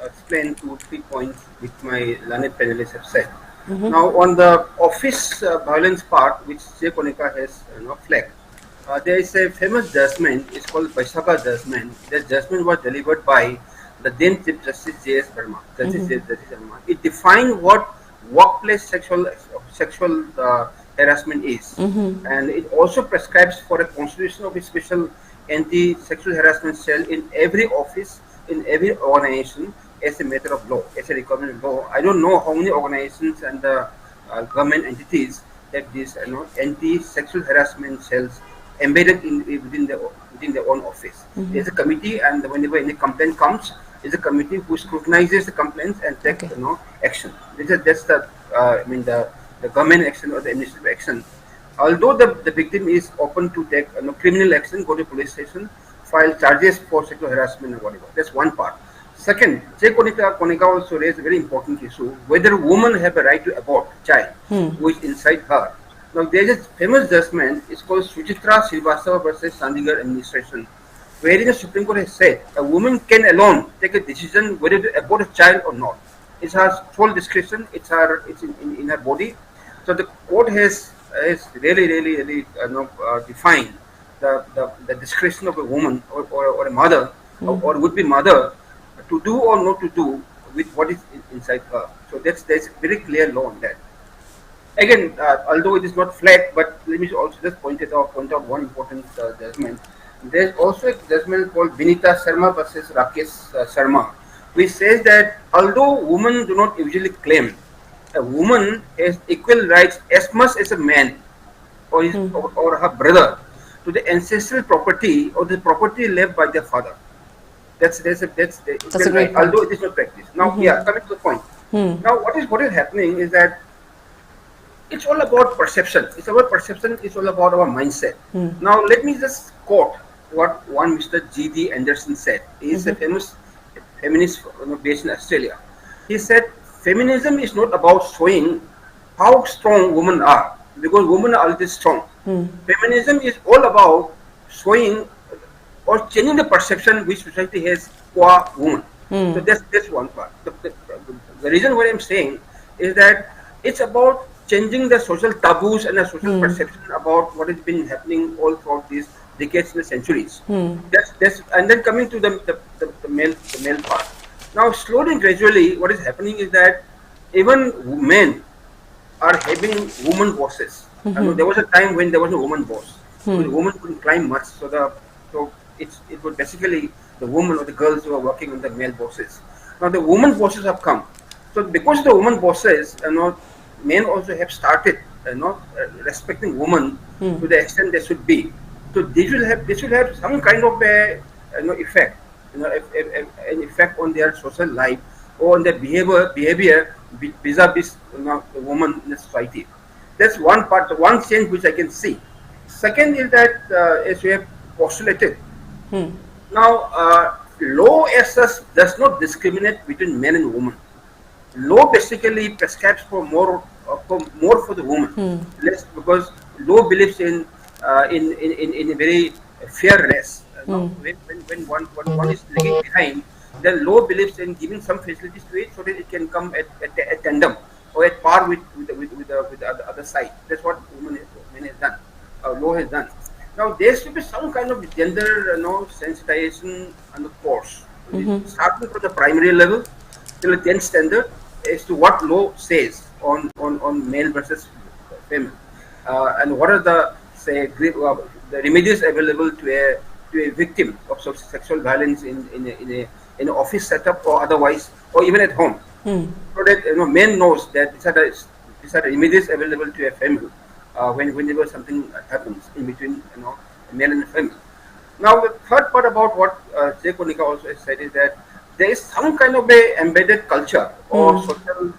explain 2-3 points which my learned panelists have said. Now, on the office violence part, which J. Konica has flagged, there is a famous judgment. It's called Vaishaka judgment. The judgment was delivered by the then Chief Justice J.S. Verma. It defined what workplace sexual harassment is, and it also prescribes for a constitution of a special anti-sexual harassment cell in every office, in every organization, as a matter of law, as a requirement of law. I don't know how many organizations and government entities have these anti-sexual harassment cells embedded within their own office. There's a committee, and whenever any complaint comes, there's a committee who scrutinizes the complaints and takes action. That's the the government action or the administrative action. Although the victim is open to take criminal action, go to police station, file charges for sexual harassment or whatever. That's one part. Second, J. Konica also raised a very important issue, whether women have a right to abort a child who is inside her. Now, there is a famous judgment, it's called Suchitra Srivastava versus Chandigarh administration, wherein the Supreme Court has said a woman can alone take a decision whether to abort a child or not. It's her sole discretion, it's in her body. So the court has really defined the discretion of a woman or a mother or would-be mother to do or not to do with what is inside her. So there's very clear law on that. Again, although it is not flat, but let me also just point out one important judgment. There is also a judgment called Vinita Sharma versus Rakesh Sharma, which says that although women do not usually claim, a woman has equal rights as much as a man or or her brother to the ancestral property or the property left by their father. That's a equal great right, point. although it is not practiced. Now, yeah, coming to the point. Now, what is happening is that it's all about perception. It's about perception. It's all about our mindset. Now, let me just quote what one Mr. G.D. Anderson said. He is a famous feminist based in Australia. He said, feminism is not about showing how strong women are, because women are already strong. Feminism is all about showing or changing the perception which society has for women. So that's one part. The reason why I'm saying is that it's about changing the social taboos and the social perception about what has been happening all throughout these decades and centuries. That's and then coming to the male part. Now slowly and gradually what is happening is that even men are having woman bosses. I know there was a time when there was no woman boss. So the woman couldn't climb much, so it was basically the women or the girls who are working on the male bosses. Now the woman bosses have come. So because of the woman bosses, men also have started, respecting women to the extent they should be. So this will have some kind of a effect, an effect on their social life or on their behavior vis-a-vis the woman in the society. That's one part, one change which I can see. Second is that as we have postulated, now law as such does not discriminate between men and women. Law basically prescribes for more for the woman, less, because law believes in a very fairness. When one is lagging behind, then law believes in giving some facilities to it so that it can come at tandem or at par with the other side. That's what women has done. Law has done. Now there should be some kind of gender, sensitization and the course, starting from the primary level till the 10th standard, as to what law says on male versus female, and what are the the remedies available to a victim of sexual violence in an office setup or otherwise, or even at home, so that men knows that these are the remedies available to a female whenever something happens in between male and female. Now the third part about what Konica also said is that there is some kind of a embedded culture or social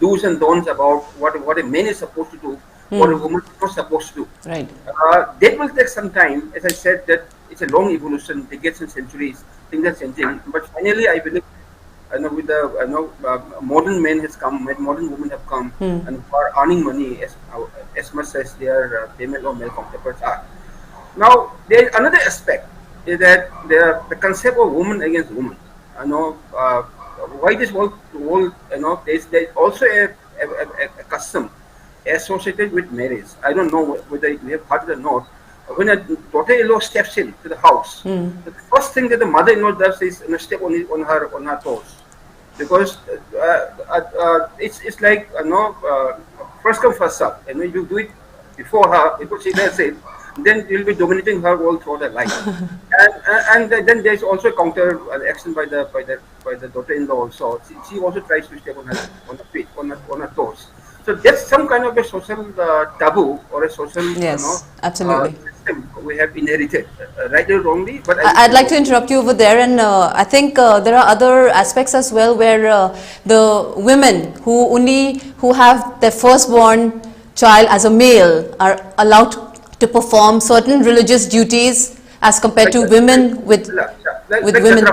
do's and don'ts about what a man is supposed to do, what a woman is not supposed to do. Right. That will take some time. As I said, that it's a long evolution, decades and centuries, things are changing. But finally, I believe, with the modern men has come, modern women have come, and who are earning money as much as their female or male counterparts are. Now, there is another aspect, is that the concept of woman against woman. Why this whole there's also a custom associated with marriage. I don't know whether you have heard it or not. When a daughter-in-law steps into the house, the first thing that the mother-in-law does is step on her toes, because it's like first come first serve. You do it before her, because she does it, then you'll be dominating her all throughout her life. and then there's also a counter action by the daughter-in-law also. She also tries to step on her feet, on her toes. So that's some kind of a social taboo or a social absolutely. System we have inherited, right or wrongly. But I'd like to interrupt you over there, and I think there are other aspects as well where the women who have their firstborn child as a male are allowed to perform certain religious duties as compared to women with women.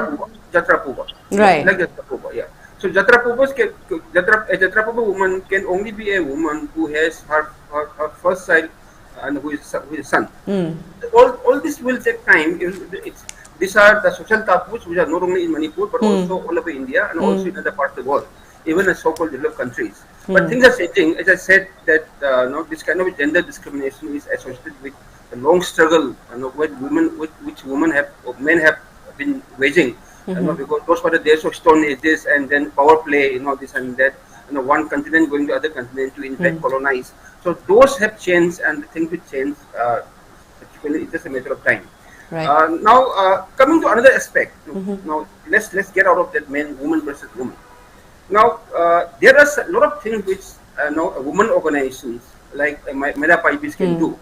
Jatra Puba. Right. Like Jatra Puba, yeah. So Jatra Puba woman can only be a woman who has her first child and who is son. All this will take time. These are the social taboos which are not only in Manipur but also all over India and also in other parts of the world, even in so-called developed countries. But things are changing. As I said, that this kind of gender discrimination is associated with a long struggle, which men have been waging. Because those were the days of stone ages, and then power play, this and that. one continent going to other continent to in fact colonize. So those have changed, and things will change. It's just a matter of time. Right. Now, coming to another aspect. Now, let's get out of that woman versus woman. Now, there are a lot of things which women organizations like Mera Paipis can do.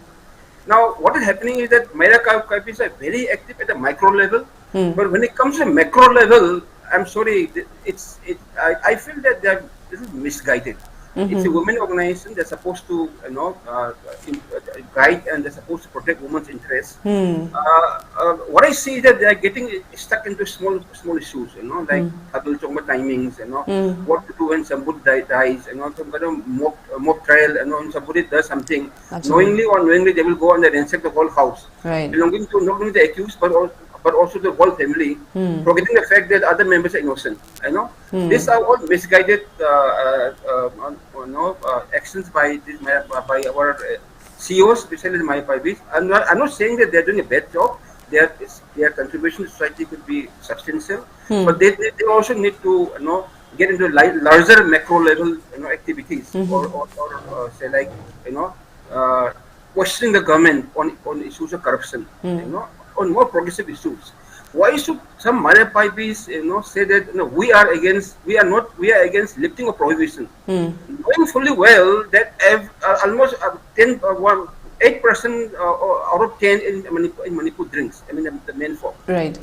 Now, what is happening is that Mera Paipis are very active at the micro level, but when it comes to macro level, I'm sorry, I feel that this is misguided. It's a women organization. They're supposed to, guide, and they're supposed to protect women's interests. What I see is that they are getting stuck into small issues. Like timings. What to do when somebody dies. Some kind of mock trial. When somebody does something, knowingly or unknowingly, they will go and ransack the whole house, belonging to not only the accused but also the whole family, forgetting the fact that other members are innocent. These are all misguided actions by our CEOs, especially the Manipur. I'm not saying that they're doing a bad job. Their contribution to society could be substantial, but they also need to get into larger macro level activities, or say like questioning the government on issues of corruption, on more progressive issues. Why should some Manipurese say that we are against lifting of prohibition, knowing fully well that almost 8% out of 10 in Manipur drinks. I mean the men folk. Right.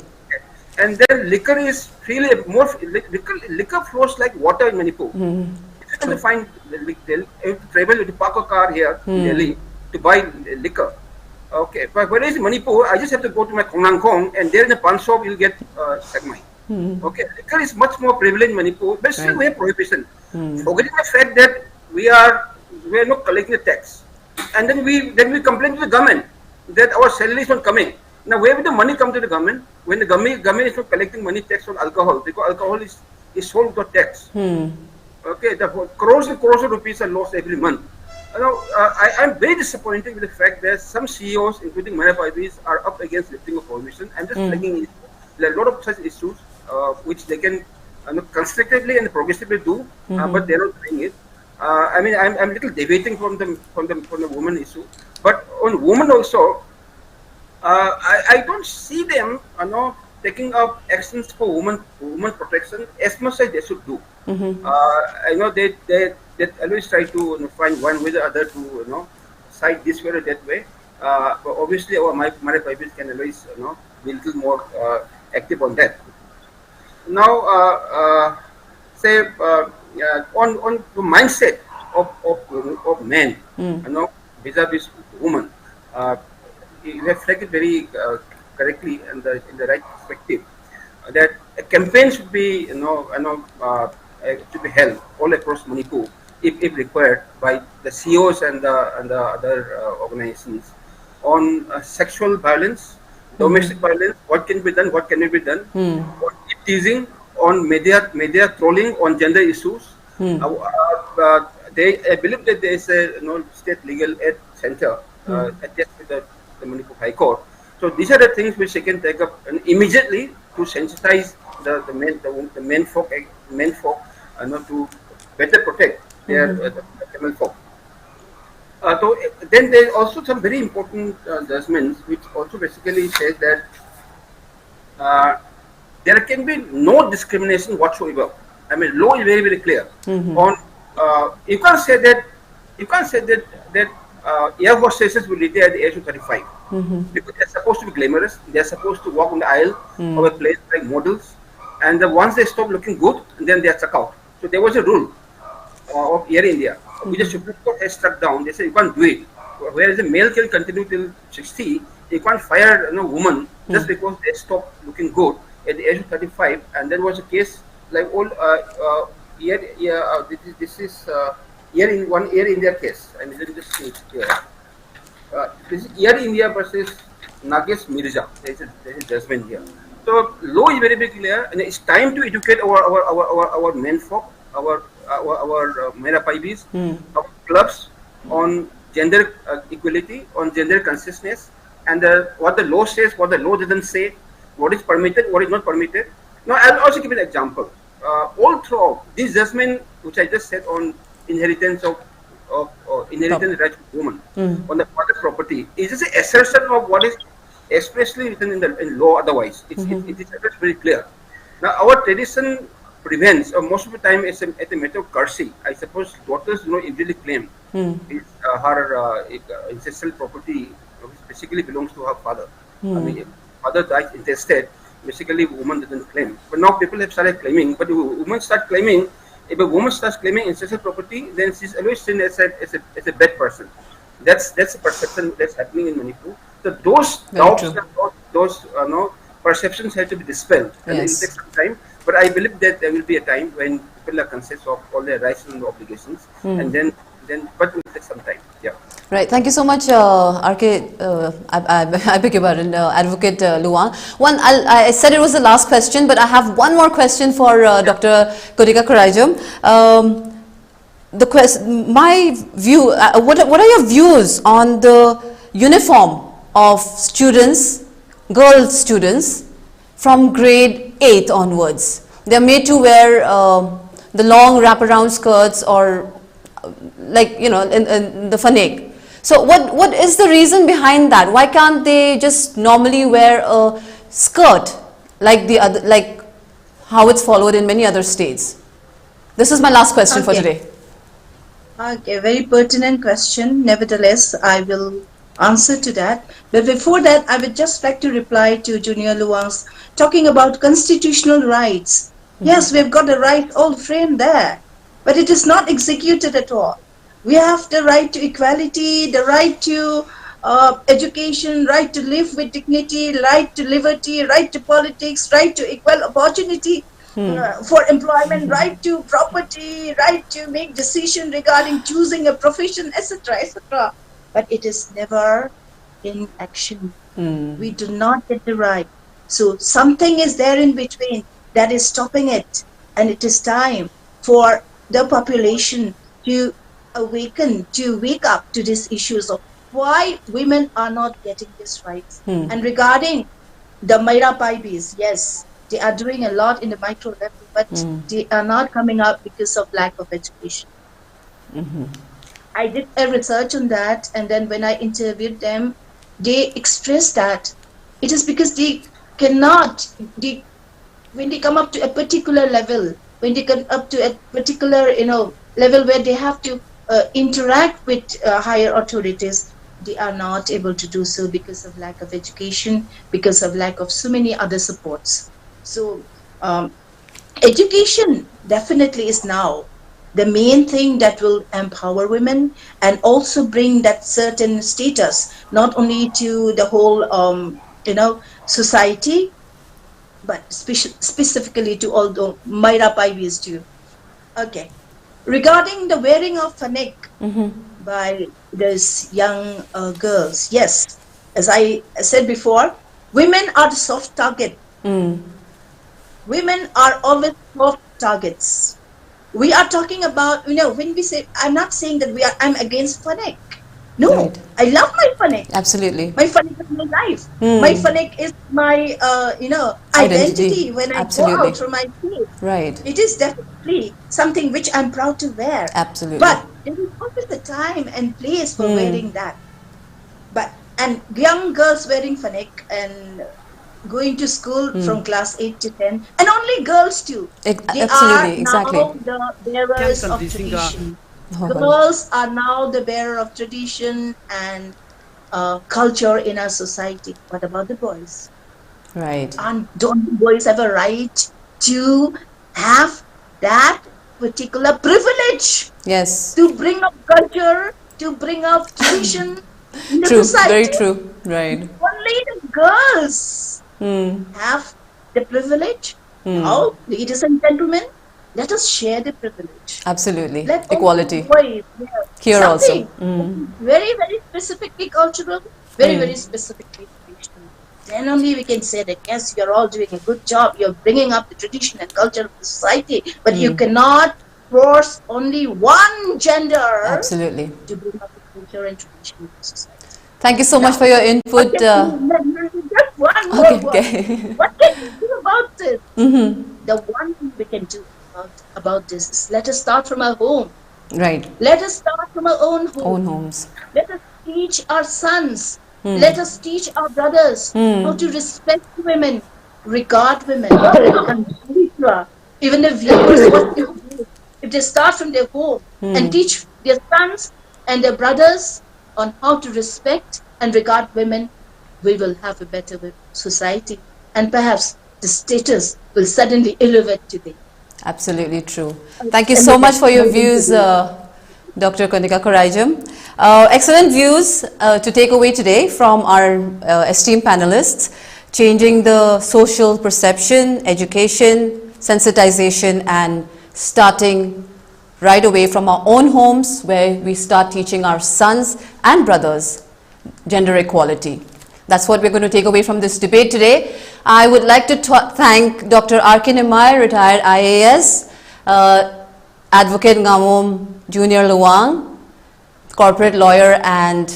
And then liquor is really more. Liquor flows like water in Manipur. If you find if you travel to park a car here in Delhi to buy liquor. Okay, but whereas in Manipur, I just have to go to my Ngangom, and there in the pawn shop you'll get sagmai. Okay, liquor is much more prevalent in Manipur, but still we have prohibition. Forgetting the fact that we are not collecting the tax, and then we complain to the government that our salary is not coming. Now, where will the money come to the government when the government is not collecting money tax on alcohol, because alcohol is sold without tax? Okay, the crores and crores of rupees are lost every month. I'm very disappointed with the fact that some CEOs, including Manipurese, are up against lifting of prohibition. I'm just flagging it. There are a lot of such issues which they can constructively and progressively do, but they're not doing it. I mean, I'm a little deviating from the woman issue, but on women also, I don't see them, taking up actions for women protection as much as they should do. I know they always try to find one way or the other to side this way or that way. But obviously, our Manipurese can always be a little more active on that. Now, say on the mindset of men, vis-a-vis women, you have flagged it very correctly and in the right perspective. That a campaign should be, to be held all across Manipur, if required, by the CEOs and the other organizations on sexual violence, domestic violence, what can be done, what cannot be done, on teasing, on media trolling, on gender issues. I believe that there is a state legal aid center attached to the Manipur High Court. So these are the things which they can take up immediately to sensitize the men folk to better protect their female folk. So then there are also some very important judgments which also basically says that there can be no discrimination whatsoever. I mean, law is very, very clear. On you can't say that air hostesses will retire at the age of 35 because they're supposed to be glamorous. They're supposed to walk on the aisle of a place like models, and once they stop looking good, then they are struck out. So there was a rule of Air India, which the Supreme Court has struck down. They said you can't do it. Whereas a male can continue till 60, you can't fire a woman just because they stop looking good at the age of 35. And there was a case like all this is Air India case. I mean, let me just see it here. This is Air India versus Nagesh Mirza. There's a judgment here. So law is very, very clear, and it's time to educate our men folk, our Manipurese, our clubs on gender equality, on gender consciousness, and what the law says, what the law doesn't say, what is permitted, what is not permitted. Now, I'll also give an example. All throughout, this judgment which I just said on inheritance of inheritance rights of women on the father property, is just an assertion of what is expressly written in law. Otherwise, it is very clear. Now, our tradition prevents, or most of the time, as a matter of courtesy. I suppose daughters do not usually claim her ancestral property basically belongs to her father. I mean, if father dies intestate, basically woman doesn't claim. But now people have started claiming. But women start claiming. If a woman starts claiming ancestral property, then she's always seen as a bad person. That's a perception that's happening in Manipur. So those doubts, those perceptions have to be dispelled, and it will take some time. But I believe that there will be a time when people are conscious of all their rights and obligations, and then but it will take some time. Yeah. Right. Thank you so much, I beg your pardon, Advocate Luwang. I said it was the last question, but I have one more question for Dr. Konica Khuraijam. My view, what are your views on the uniform of students, girl students, from grade 8 onwards? They are made to wear the long wraparound skirts, or like, you know, in the fanek. So what is the reason behind that? Why can't they just normally wear a skirt like the other, like how it's followed in many other states? This is my last question for today. Okay, very pertinent question. Nevertheless, I will answer to that. But before that, I would just like to reply to Junior Luwang's talking about constitutional rights. Yes, we've got the right all framed there, but it is not executed at all. We have the right to equality, the right to education, right to live with dignity, right to liberty, right to politics, right to equal opportunity for employment, right to property, right to make decision regarding choosing a profession, etc., etc. But it is never in action. We do not get the right. So something is there in between that is stopping it, and it is time for the population to awaken, to wake up to these issues of why women are not getting this right. And regarding the Maira Paibis, yes, they are doing a lot in the micro level, but they are not coming up because of lack of education. I did a research on that, and then when I interviewed them, they expressed that it is because they cannot, when they come up to a particular level, when they come up to a particular, level where they have to interact with higher authorities, they are not able to do so because of lack of education, because of lack of so many other supports. So education definitely is now the main thing that will empower women and also bring that certain status, not only to the whole, society, but specifically to all the Maira Paibis too. Okay. Regarding the wearing of fanek by those young girls, yes, as I said before, women are the soft target. Women are always soft targets. We are talking about, when we say, I'm not saying that I'm against fanek. No, right. I love my fanek. Absolutely. My fanek is my life. My fanek is my, identity when I go out from my place. Right. It is definitely something which I'm proud to wear. Absolutely. But there is always the time and place for wearing that. And young girls wearing fanek and going to school from class 8 to 10, and only girls too. They are now the bearers of tradition. Girls are now the bearer of tradition and culture in our society. What about the boys? Right. And don't the boys have a right to have that particular privilege? Yes. To bring up culture, to bring up tradition in the true. society. Very true. Right. Only the girls have the privilege. Now, ladies and gentlemen, let us share the privilege. Absolutely. Let equality. Boys here also. Very, very specifically cultural, very, very specifically traditional. Then only we can say that, yes, you're all doing a good job. You're bringing up the tradition and culture of the society, but you cannot force only one gender Absolutely. to bring up the culture and tradition of the society. Thank you so much for your input. Just one more word. Okay. What can we do about this? The one thing we can do about about this is let us start from our home. Right. Let us start from our own home. Own homes. Let us teach our sons. Let us teach our brothers how to respect women, regard women. And even the viewers, what they do, if they start from their home and teach their sons and their brothers on how to respect and regard women, we will have a better society. And perhaps the status will suddenly elevate today. Absolutely true. Thank you so much for your views, Dr. Konica Khuraijam. Excellent views to take away today from our esteemed panelists, changing the social perception, education, sensitization, and starting right away from our own homes, where we start teaching our sons and brothers gender equality. That's what we're going to take away from this debate today. I would like to thank Dr. R.K. Nimai, retired IAS, Advocate Ngangom, Junior Luwang, corporate lawyer and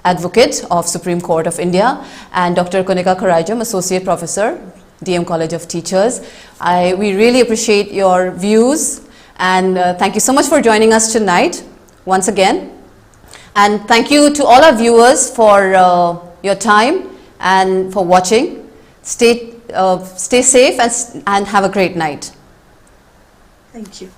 advocate of Supreme Court of India, and Dr. Konica Khuraijam, Associate Professor, DM College of Teachers. We really appreciate your views, and thank you so much for joining us tonight once again. And thank you to all our viewers for your time and for watching. Stay safe and have a great night. Thank you.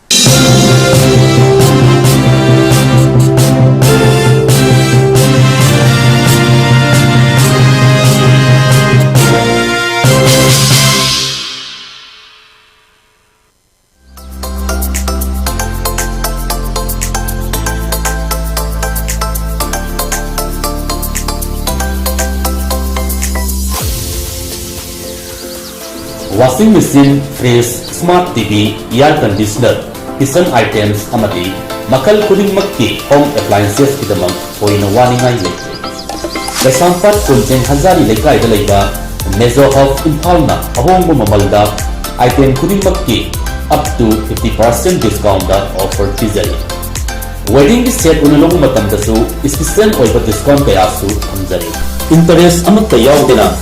Washing machine, fridge, smart TV, air conditioner, kitchen items, amati makal khudingmakki home appliances idamang poina waningai leite. Kaisampat kunchen hazari lekai da leiba Mezo of Impalna ahongbo mamalda item khudingmakki up to 50% discount da offer pizai. Wedding set unalong matamdasu special oiba discount kaya su thamjari. Interest amatta yawdena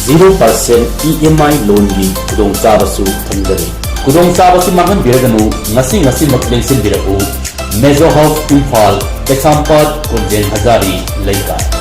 0% EMI loan gi kudong sabasu thamjari. Kudong sabasi mangan biraganu ngasi makleng sin birabu Mezo of Impal Kaisampat kunchen hazari leikai.